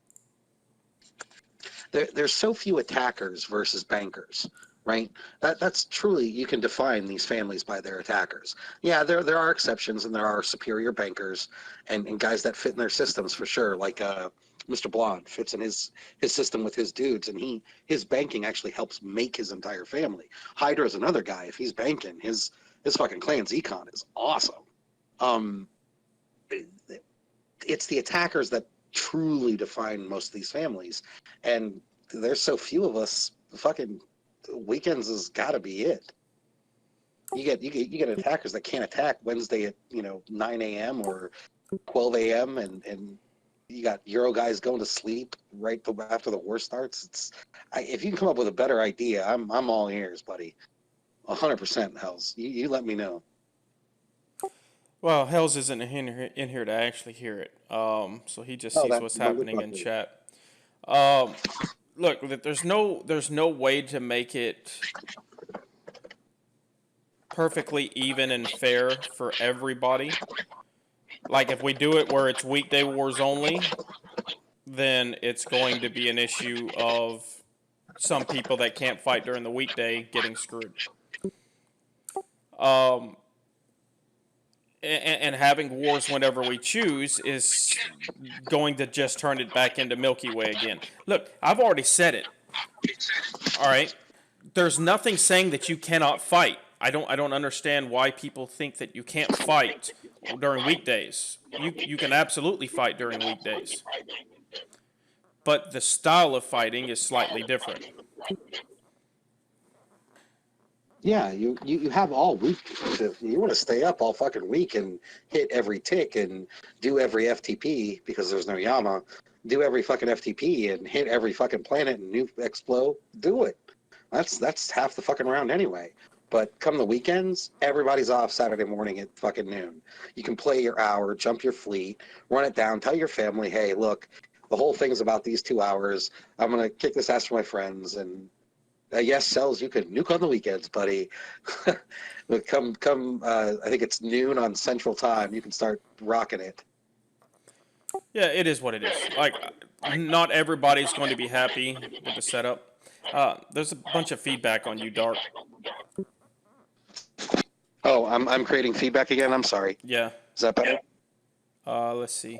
Speaker 2: There's so few attackers versus bankers, right? That's truly, you can define these families by their attackers. Yeah, there are exceptions, and there are superior bankers and guys that fit in their systems for sure, like Mr. Blonde fits in his system with his dudes, and his banking actually helps make his entire family. Hydra's another guy. If he's banking, his fucking clan's econ is awesome. It's the attackers that truly define most of these families, and there's so few of us. Fucking weekends has got to be it. You get attackers that can't attack Wednesday at 9 a.m. or 12 a.m. and you got Euro guys going to sleep right after the war starts. If you can come up with a better idea, I'm all ears, buddy. 100%, Hells. You let me know.
Speaker 1: Well, Hells isn't in here to actually hear it. So he just
Speaker 2: Oh,
Speaker 1: sees what's happening in chat. Look, there's no way to make it perfectly even and fair for everybody. Like, if we do it where it's weekday wars only, then it's going to be an issue of some people that can't fight during the weekday getting screwed. And having wars whenever we choose is going to just turn it back into Milky Way again. Look, I've already said it. All right? There's nothing saying that you cannot fight. I don't understand why people think that you can't fight during weekdays. You can absolutely fight during weekdays. But the style of fighting is slightly different.
Speaker 2: Yeah, you have all week. You want to stay up all fucking week and hit every tick and do every FTP because there's no Yama. Do every fucking FTP and hit every fucking planet and nuke explode. Do it. That's half the fucking round anyway. But come the weekends, everybody's off Saturday morning at fucking noon. You can play your hour, jump your fleet, run it down, tell your family, hey, look, the whole thing's about these 2 hours. I'm gonna kick this ass for my friends, and yes, Cells, you can nuke on the weekends, buddy. come, I think it's noon on Central Time. You can start rocking it.
Speaker 1: Yeah, it is what it is. Like, not everybody's going to be happy with the setup. There's a bunch of feedback on you, Dark.
Speaker 2: Oh, I'm creating feedback again. I'm sorry.
Speaker 1: Yeah.
Speaker 2: Is that better?
Speaker 1: Let's see.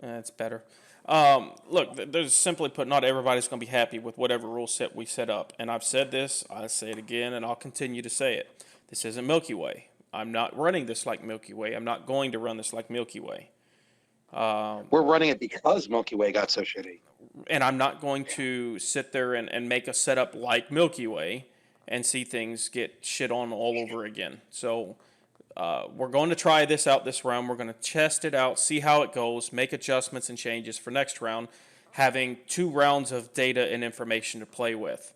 Speaker 1: It's better. Look, there's simply put, not everybody's going to be happy with whatever rule set we set up. And I've said this, I say it again, and I'll continue to say it. This isn't Milky Way. I'm not running this like Milky Way. I'm not going to run this like Milky Way.
Speaker 2: We're running it because Milky Way got so shitty.
Speaker 1: And I'm not going to sit there and make a setup like Milky Way and see things get shit on all over again. So we're going to try this out this round. We're going to test it out, see how it goes, make adjustments and changes for next round, having 2 rounds of data and information to play with.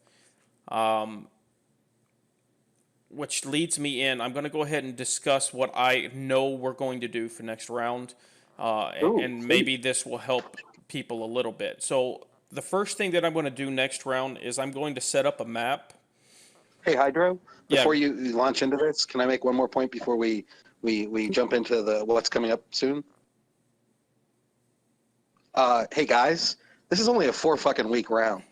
Speaker 1: Which leads me in, I'm going to go ahead and discuss what I know we're going to do for next round. And maybe this will help people a little bit. So the first thing that I'm going to do next round is I'm going to set up a map.
Speaker 2: Hey, Hydro,
Speaker 1: Yeah.
Speaker 2: before you launch into this, can I make one more point before we jump into the what's coming up soon? Hey, guys, this is only a 4 fucking week round,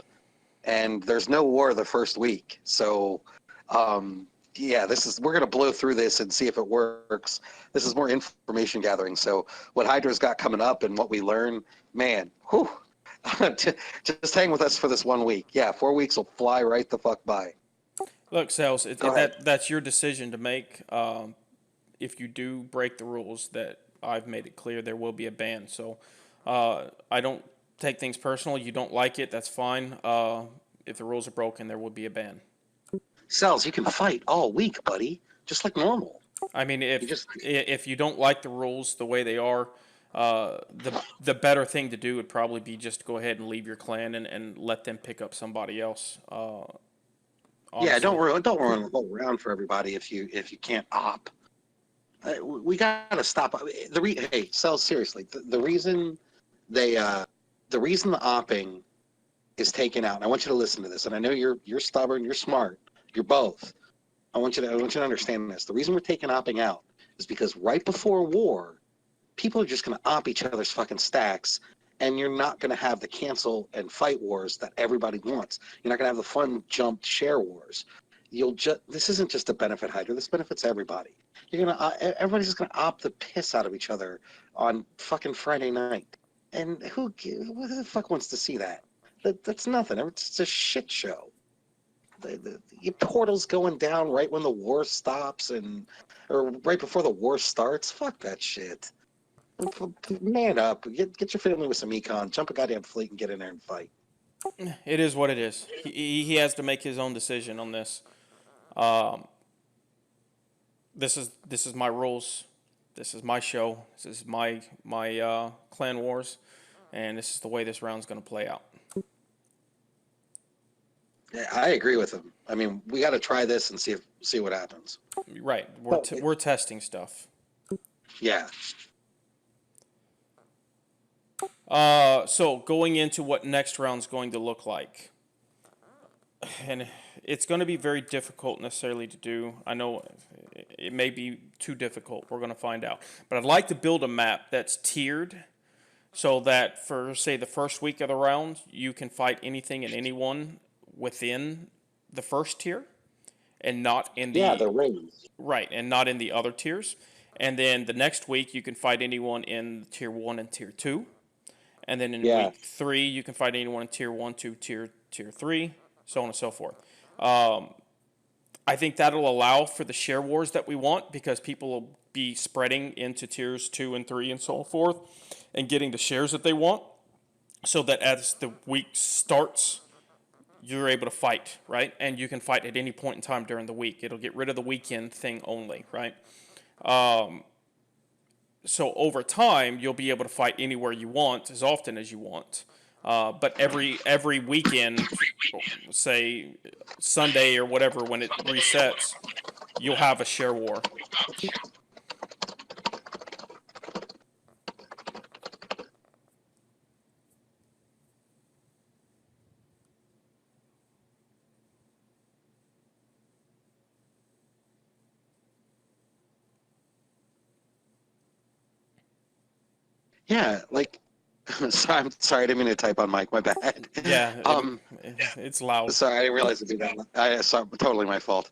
Speaker 2: and there's no war the first week. So, yeah, we're going to blow through this and see if it works. This is more information gathering. So what Hydra's got coming up and what we learn, man, whew, just hang with us for this 1 week. Yeah, 4 weeks will fly right the fuck by.
Speaker 1: Look, Sales, that's your decision to make. If you do break the rules that I've made it clear, there will be a ban. So I don't take things personal. You don't like it, that's fine. If the rules are broken, there will be a ban.
Speaker 2: Cells, you can fight all week, buddy, just like normal.
Speaker 1: I mean,
Speaker 2: You just
Speaker 1: if you don't like the rules the way they are, the better thing to do would probably be just go ahead and leave your clan and let them pick up somebody else.
Speaker 2: yeah,
Speaker 1: Honestly,
Speaker 2: don't run the whole round for everybody if you can't op. We gotta stop. Hey, Cells, seriously, the reason they the reason the opping is taken out. And I want you to listen to this. And I know you're stubborn, you're smart, you're both. I want you to understand this. The reason we're taking opping out is because right before war, people are just going to op each other's fucking stacks, and you're not going to have the cancel and fight wars that everybody wants. You're not going to have the fun jumped share wars. This isn't just a benefit Hydra. This benefits everybody. Everybody's just going to opt the piss out of each other on fucking Friday night. And who the fuck wants to see that? That's nothing. It's a shit show. Your portal's going down right when the war stops or right before the war starts. Fuck that shit. Man up. Get your family with some econ. Jump a goddamn fleet and get in there and fight.
Speaker 1: it is what it is. He has to make his own decision on this. Um, this is my rules. This is my show. This is my clan wars, and this is the way this round's going to play out.
Speaker 2: Yeah, I agree with him. I mean, we got to try this and see what happens.
Speaker 1: Right, we're testing stuff.
Speaker 2: Yeah.
Speaker 1: So going into what next round's going to look like, and it's going to be very difficult necessarily to do. I know it may be too difficult. We're going to find out. But I'd like to build a map that's tiered so that for, say, the first week of the round, you can fight anything and anyone within the first tier and not in
Speaker 2: the rings.
Speaker 1: right, and not in the other tiers. And then the next week, you can fight anyone in tier 1 and tier 2. And then in week 3, you can fight anyone in tier 1, 2, tier 3, so on and so forth. I think that'll allow for the share wars that we want because people will be spreading into tiers 2 and 3 and so forth and getting the shares that they want so that as the week starts, you're able to fight, right? And you can fight at any point in time during the week. It'll get rid of the weekend thing only, right? So over time, you'll be able to fight anywhere you want, as often as you want. But every weekend, say Sunday or whatever, when it resets, you'll have a share war.
Speaker 2: Yeah, like I'm sorry, I didn't mean to type on mic. My bad.
Speaker 1: Yeah, it's loud.
Speaker 2: Sorry, I didn't realize it'd be that loud. Sorry, totally my fault.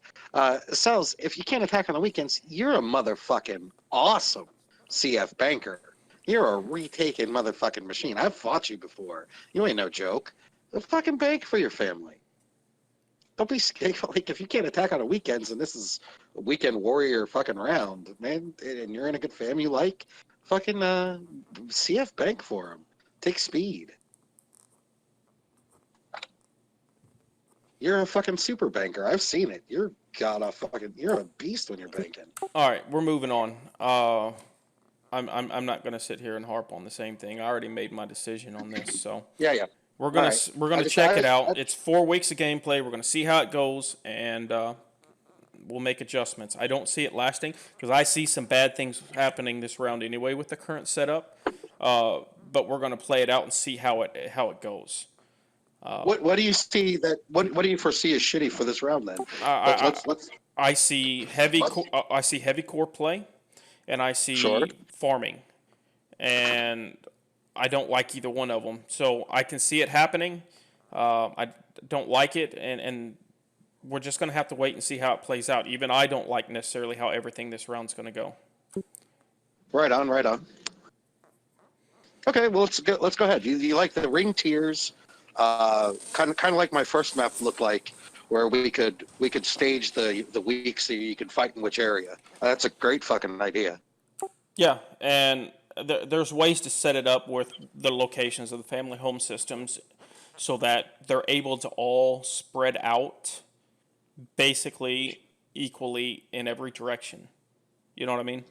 Speaker 2: Cells, if you can't attack on the weekends, you're a motherfucking awesome CF banker. You're a retaken motherfucking machine. I've fought you before. You ain't no joke. Fucking bank for your family. Don't be scared. Like, if you can't attack on the weekends and this is a weekend warrior fucking round, man, and you're in a good fam you like, fucking CF bank for him. Take speed. You're a fucking super banker. I've seen it. You're a beast when you're banking.
Speaker 1: All right, we're moving on. I'm not gonna sit here and harp on the same thing. I already made my decision on this, so
Speaker 2: Yeah.
Speaker 1: we're gonna check it out. It's 4 weeks of gameplay. We're gonna see how it goes, and we'll make adjustments. I don't see it lasting because I see some bad things happening this round anyway with the current setup. But we're gonna play it out and see how it goes.
Speaker 2: What do you see what do you foresee as shitty for this round then?
Speaker 1: I see heavy core play, and I see farming, and I don't like either one of them. So I can see it happening. I don't like it, and we're just going to have to wait and see how it plays out. Even I don't like necessarily how everything this round's going to go.
Speaker 2: Right on. Okay, well let's go ahead. You like the ring tiers, kind of like my first map looked like, where we could stage the weeks so you could fight in which area. That's a great fucking idea.
Speaker 1: Yeah, and there's ways to set it up with the locations of the family home systems so that they're able to all spread out basically equally in every direction. You know what I mean?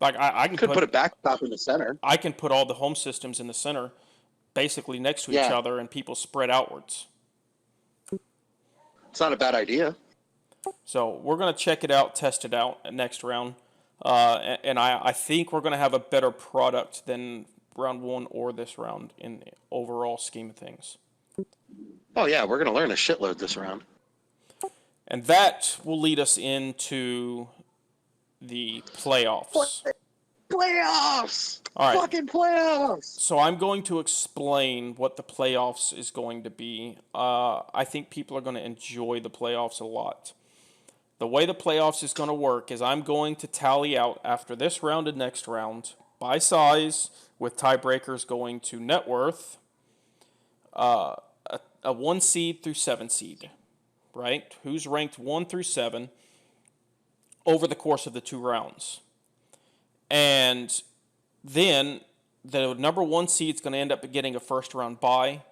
Speaker 1: Like I can
Speaker 2: Could put
Speaker 1: put
Speaker 2: a backstop in the center.
Speaker 1: I can put all the home systems in the center, basically next to each
Speaker 2: Yeah.
Speaker 1: other, and people spread outwards.
Speaker 2: It's not a bad idea.
Speaker 1: So we're gonna check it out, test it out next round, and I think we're gonna have a better product than round one or this round in the overall scheme of things.
Speaker 2: Oh yeah, we're gonna learn a shitload this round.
Speaker 1: And that will lead us into the playoffs.
Speaker 2: Playoffs!
Speaker 1: All right.
Speaker 2: Fucking playoffs!
Speaker 1: So I'm going to explain what the playoffs is going to be. I think people are going to enjoy the playoffs a lot. The way the playoffs is going to work is I'm going to tally out after this round and next round by size, with tiebreakers going to net worth, a 1 seed through 7 seed, right? Who's ranked 1 through 7 over the course of the 2 rounds. And then the number 1 seed is going to end up getting a first round bye.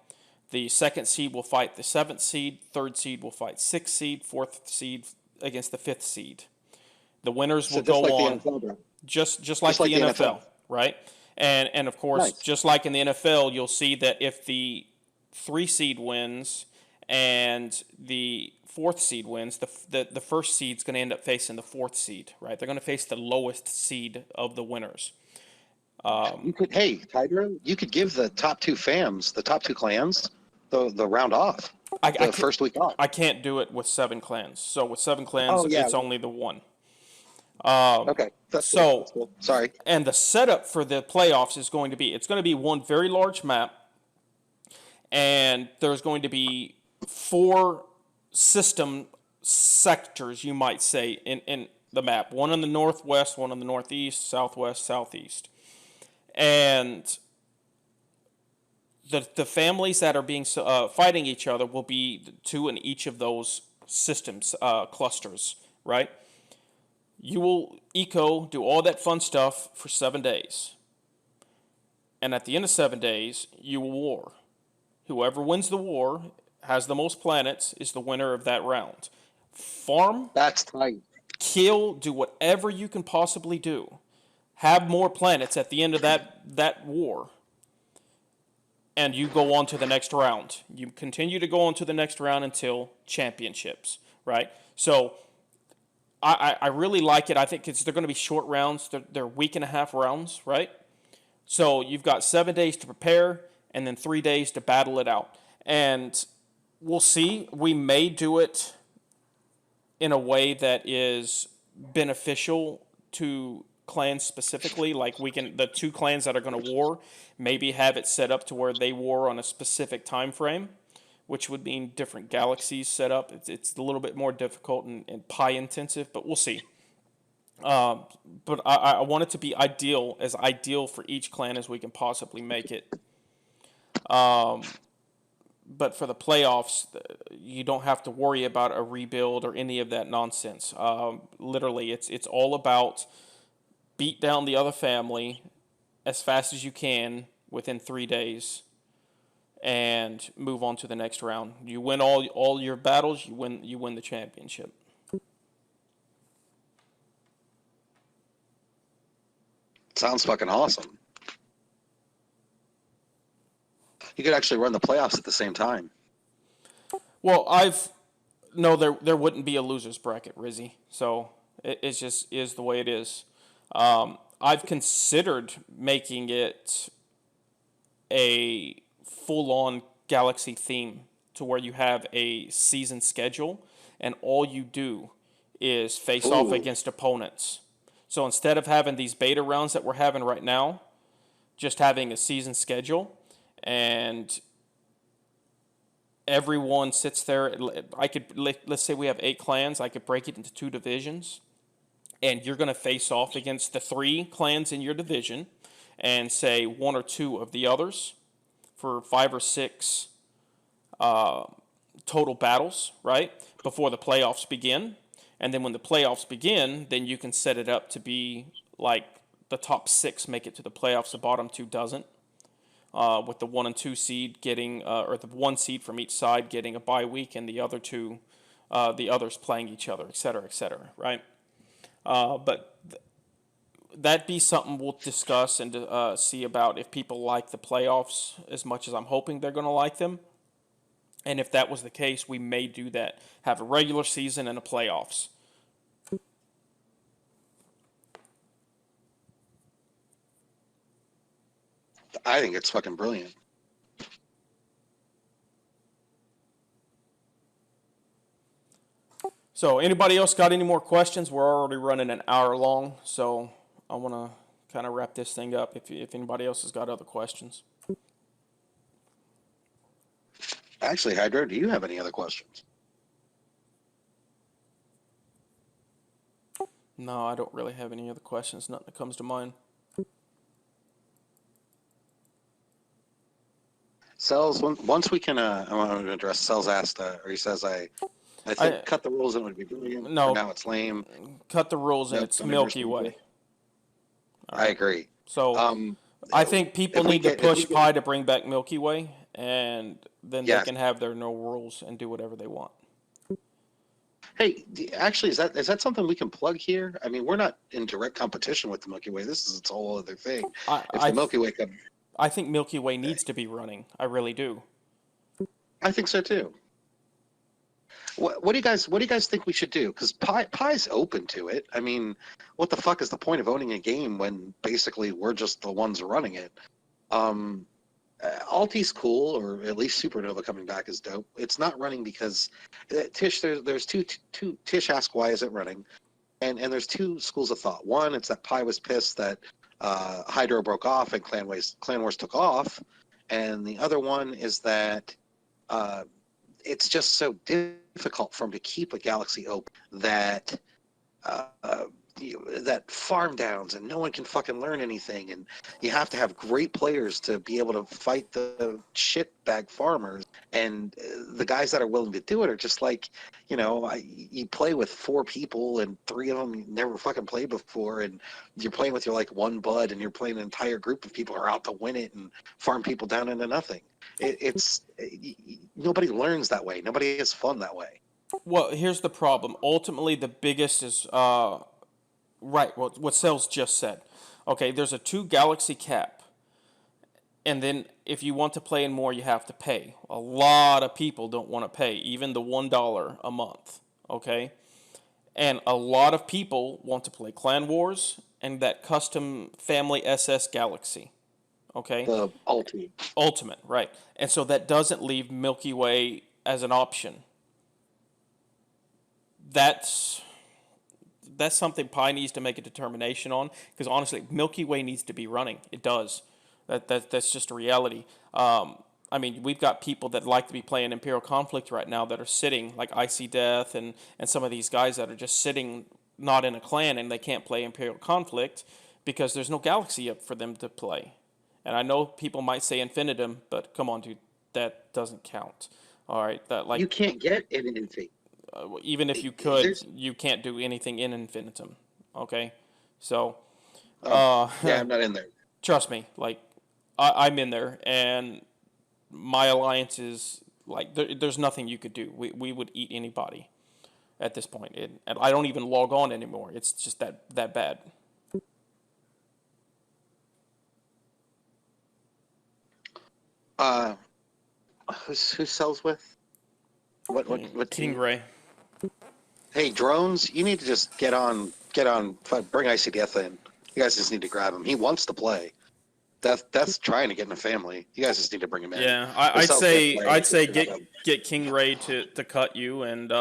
Speaker 1: The 2nd seed will fight the 7th seed. 3rd seed will fight 6th seed. 4th seed against the 5th seed. The winners will go on. Just like the NFL, right? And of course,
Speaker 2: Nice.
Speaker 1: just like in the NFL, you'll see that if the 3 seed wins and the 4th seed wins, the 1st seed's going to end up facing the 4th seed, right? They're going to face the lowest seed of the winners.
Speaker 2: You could, hey, Tiger, you could give the top 2 fams, the top 2 clans, the round off, the first week off.
Speaker 1: I can't do it with 7 clans. So with 7 clans,
Speaker 2: Oh, yeah.
Speaker 1: it's only the 1.
Speaker 2: Okay, that's cool. That's cool. Sorry.
Speaker 1: And the setup for the playoffs is going to be, it's going to be one very large map, and there's going to be 4 system sectors, you might say, in the map. One in the northwest, one in the northeast, southwest, southeast. And the families that are being fighting each other will be 2 in each of those systems, clusters, right? You will do all that fun stuff for 7 days. And at the end of 7 days, you will war. Whoever wins the war, has the most planets, is the winner of that round. Farm,
Speaker 2: That's tight.
Speaker 1: kill, do whatever you can possibly do. Have more planets at the end of that war. And you go on to the next round. You continue to go on to the next round until championships, right? So I really like it. I think they're going to be short rounds. They're week and a half rounds, right? So you've got 7 days to prepare and then 3 days to battle it out. And we'll see. We may do it in a way that is beneficial to clans specifically. Like the 2 clans that are going to war, maybe have it set up to where they war on a specific time frame, which would mean different galaxies set up. It's a little bit more difficult and pie intensive, but we'll see. But I want it to be ideal for each clan as we can possibly make it. But for the playoffs, you don't have to worry about a rebuild or any of that nonsense. Literally, it's all about beat down the other family as fast as you can within 3 days, and move on to the next round. You win all your battles, you win the championship.
Speaker 2: Sounds fucking awesome. You could actually run the playoffs at the same time.
Speaker 1: Well, there wouldn't be a losers bracket, Rizzy. So it just is the way it is. I've considered making it a full-on Galaxy theme to where you have a season schedule and all you do is face off against opponents. So instead of having these beta rounds that we're having right now, just having a season schedule, and everyone sits there. Let's say we have 8 clans. I could break it into 2 divisions, and you're going to face off against the 3 clans in your division, and say 1 or 2 of the others for 5 or 6 total battles, right, before the playoffs begin. And then when the playoffs begin, then you can set it up to be like the top 6 make it to the playoffs, the bottom 2 doesn't. With the 1 and 2 seed getting, or the 1 seed from each side getting a bye week, and the other 2 the others playing each other, et cetera, right? But that'd be something we'll discuss and see about if people like the playoffs as much as I'm hoping they're going to like them. And if that was the case, we may do that. Have a regular season and a playoffs.
Speaker 2: I think it's fucking brilliant.
Speaker 1: So anybody else got any more questions? We're already running an hour long, so I want to kind of wrap this thing up if anybody else has got other questions.
Speaker 2: Actually, Hydro, do you have any other questions?
Speaker 1: No, I don't really have any other questions. Nothing that comes to mind.
Speaker 2: Cells, once we can, I want to address Cells asked, or he says, I think cut the rules and it would be brilliant.
Speaker 1: No.
Speaker 2: For now it's lame.
Speaker 1: Cut the rules and
Speaker 2: Nope,
Speaker 1: it's
Speaker 2: don't
Speaker 1: Milky
Speaker 2: ever
Speaker 1: Way.
Speaker 2: speak I agree.
Speaker 1: So I think people
Speaker 2: if we
Speaker 1: need to
Speaker 2: get- if we
Speaker 1: push
Speaker 2: get-
Speaker 1: Pi to bring back Milky Way, and then
Speaker 2: Yes.
Speaker 1: they can have their no rules and do whatever they want.
Speaker 2: Hey, actually, is that something we can plug here? I mean, we're not in direct competition with the Milky Way. This is its whole other thing. If the Milky Way could,
Speaker 1: I think Milky Way needs to be running. I really do.
Speaker 2: I think so too. What do you guys think we should do? Because Pi's open to it. I mean, what the fuck is the point of owning a game when basically we're just the ones running it? Alti's cool, or at least Supernova coming back is dope. It's not running because Tish. There's two. Tish asked why is it running, and there's two schools of thought. One, it's that Pi was pissed that Hydro broke off and Clan Wars took off, and the other one is that it's just so difficult for him to keep a galaxy open that that farm downs and no one can fucking learn anything, and you have to have great players to be able to fight the shitbag farmers, and the guys that are willing to do it are just like, you play with 4 people and 3 of them you never fucking played before, and you're playing with your like one bud, and you're playing an entire group of people who are out to win it and farm people down into nothing. It's nobody learns that way. Nobody has fun that way.
Speaker 1: Well, here's the problem. Ultimately, the biggest is right. What Cells just said. Okay, there's a 2 galaxy cap, and then if you want to play in more, you have to pay. A lot of people don't want to pay, even the $1 a month. Okay, and a lot of people want to play Clan Wars and that custom family SS Galaxy. Okay,
Speaker 2: The
Speaker 1: Ultimate, right? And so that doesn't leave Milky Way as an option. That's something Pi needs to make a determination on, because honestly, Milky Way needs to be running. It does. That's just a reality. I mean, we've got people that like to be playing Imperial Conflict right now that are sitting, like Icy Death and some of these guys that are just sitting not in a clan, and they can't play Imperial Conflict because there's no galaxy up for them to play. And I know people might say Infinitum, but come on, dude, that doesn't count. All right, that like
Speaker 2: you can't get it in Infinity.
Speaker 1: even if you could,
Speaker 2: There's-
Speaker 1: you can't do anything in Infinitum. Okay, so
Speaker 2: Yeah, I'm not in there.
Speaker 1: trust me, like I'm in there, and my alliance is like there's nothing you could do. We would eat anybody at this point, and I don't even log on anymore. It's just that bad.
Speaker 2: Who sells with? What
Speaker 1: King
Speaker 2: team?
Speaker 1: Ray.
Speaker 2: Hey, drones, you need to just get on, bring ICDF in. You guys just need to grab him. He wants to play. That's trying to get in a family. You guys just need to bring him in.
Speaker 1: Yeah,
Speaker 2: I'd
Speaker 1: I'd say
Speaker 2: Grab him.
Speaker 1: get King Ray to cut you, and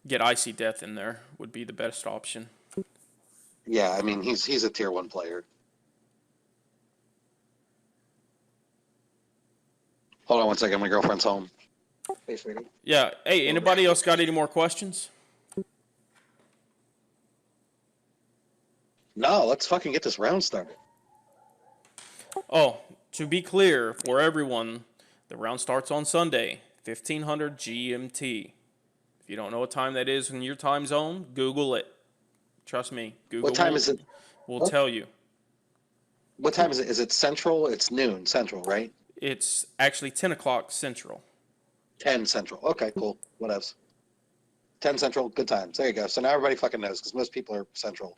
Speaker 1: get Icy Death in there would be the best option.
Speaker 2: Yeah, I mean he's a tier 1 player. Hold on one second, my girlfriend's home. Hey, sweetie.
Speaker 1: Yeah. Hey, anybody else got any more questions?
Speaker 2: No, let's fucking get this round started.
Speaker 1: Oh, to be clear for everyone, the round starts on Sunday, 1500 GMT. If you don't know what time that is in your time zone, Google it. Trust me, Google.
Speaker 2: What time is it?
Speaker 1: Will tell you.
Speaker 2: What time is it? Is it Central? It's noon Central, right?
Speaker 1: It's actually 10 o'clock Central.
Speaker 2: 10 Central. Okay, cool. What else? 10 Central, good times. There you go. So now everybody fucking knows because most people are Central.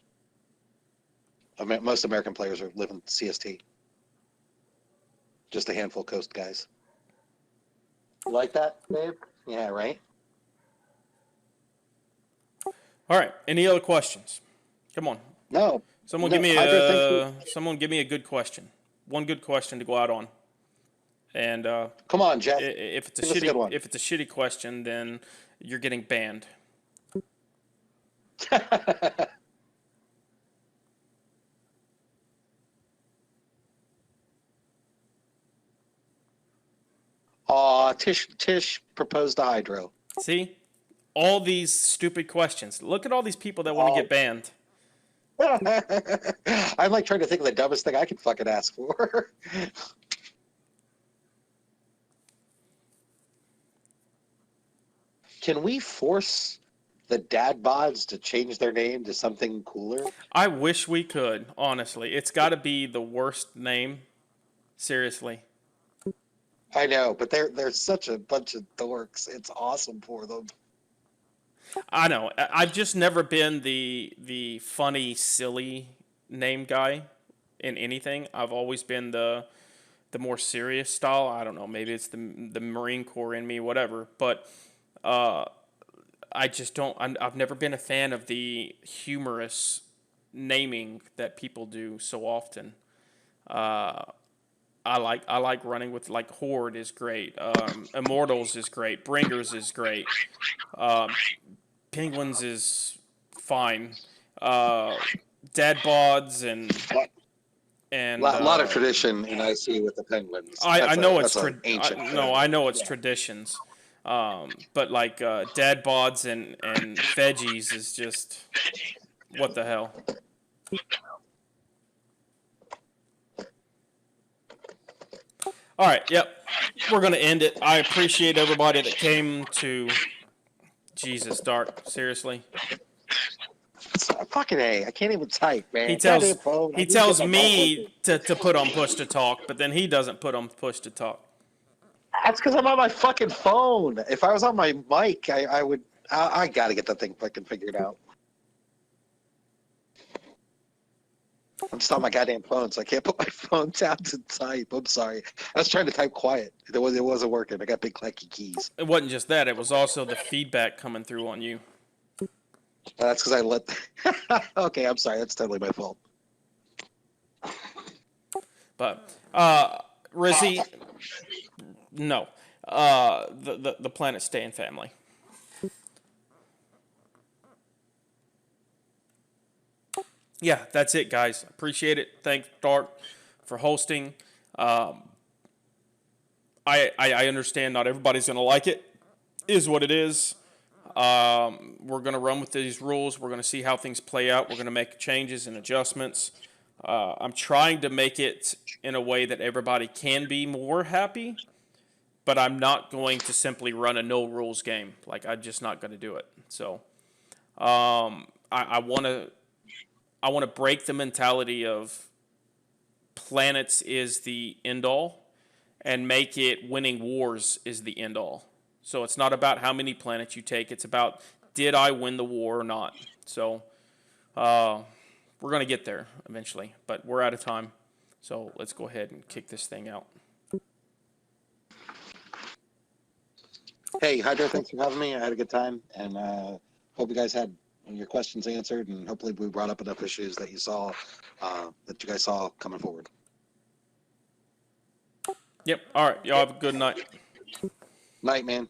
Speaker 2: Most American players are living CST. Just a handful of Coast guys. You like that, Dave? Yeah, right?
Speaker 1: All right. Any other questions? Come on.
Speaker 2: No.
Speaker 1: Someone
Speaker 2: No,
Speaker 1: give me
Speaker 2: Hydra, thank
Speaker 1: a good question. One good question to go out on. And
Speaker 2: Come on, Jeff.
Speaker 1: if it's a
Speaker 2: Give us a good one.
Speaker 1: shitty question, then you're getting banned.
Speaker 2: Aw, Tish proposed to Hydro.
Speaker 1: See? All these stupid questions. Look at all these people that want to get banned.
Speaker 2: I'm like trying to think of the dumbest thing I could fucking ask for. Can we force the dad bods to change their name to something cooler?
Speaker 1: I wish we could, honestly. It's got to be the worst name. Seriously.
Speaker 2: I know, but they're such a bunch of dorks. It's awesome for them.
Speaker 1: I know. I've just never been the funny, silly name guy in anything. I've always been the more serious style. I don't know. Maybe it's the Marine Corps in me, whatever. But I just don't. I've never been a fan of the humorous naming that people do so often. I like running with, like, Horde is great. Immortals is great. Bringers is great. Penguins is fine. Dad bods and
Speaker 2: A lot of tradition in IC with the Penguins.
Speaker 1: I know it's
Speaker 2: ancient.
Speaker 1: I know it's traditions. But like dad bods and veggies is just what the hell. All right, yep. We're going to end it. I appreciate everybody that came to Jesus, Dark. Seriously.
Speaker 2: Fucking A. I can't even type, man.
Speaker 1: He tells me to put on push to talk, but then he doesn't put on push to talk.
Speaker 2: That's because I'm on my fucking phone. If I was on my mic, I would. I got to get that thing fucking figured out. I'm just on my goddamn phone, so I can't put my phone down to type. I'm sorry. I was trying to type quiet. It wasn't working. I got big clacky keys.
Speaker 1: It wasn't just that. It was also the feedback coming through on you.
Speaker 2: That's because I let. Okay, I'm sorry. That's totally my fault.
Speaker 1: But Rizzy, no. The Planet Staying family. Yeah, that's it, guys. Appreciate it. Thanks, Dark, for hosting. I understand not everybody's going to like it. Is what it is. We're going to run with these rules. We're going to see how things play out. We're going to make changes and adjustments. I'm trying to make it in a way that everybody can be more happy, but I'm not going to simply run a no rules game. Like, I'm just not going to do it. So I want to break the mentality of planets is the end all and make it winning wars is the end all. So it's not about how many planets you take. It's about, did I win the war or not? So we're going to get there eventually, but we're out of time. So let's go ahead and kick this thing out.
Speaker 2: Hey, Hydra, thanks for having me. I had a good time, and hope you guys had your questions answered, and hopefully we brought up enough issues that you guys saw coming forward.
Speaker 1: Yep. All right. Y'all have a good night.
Speaker 2: Night, man.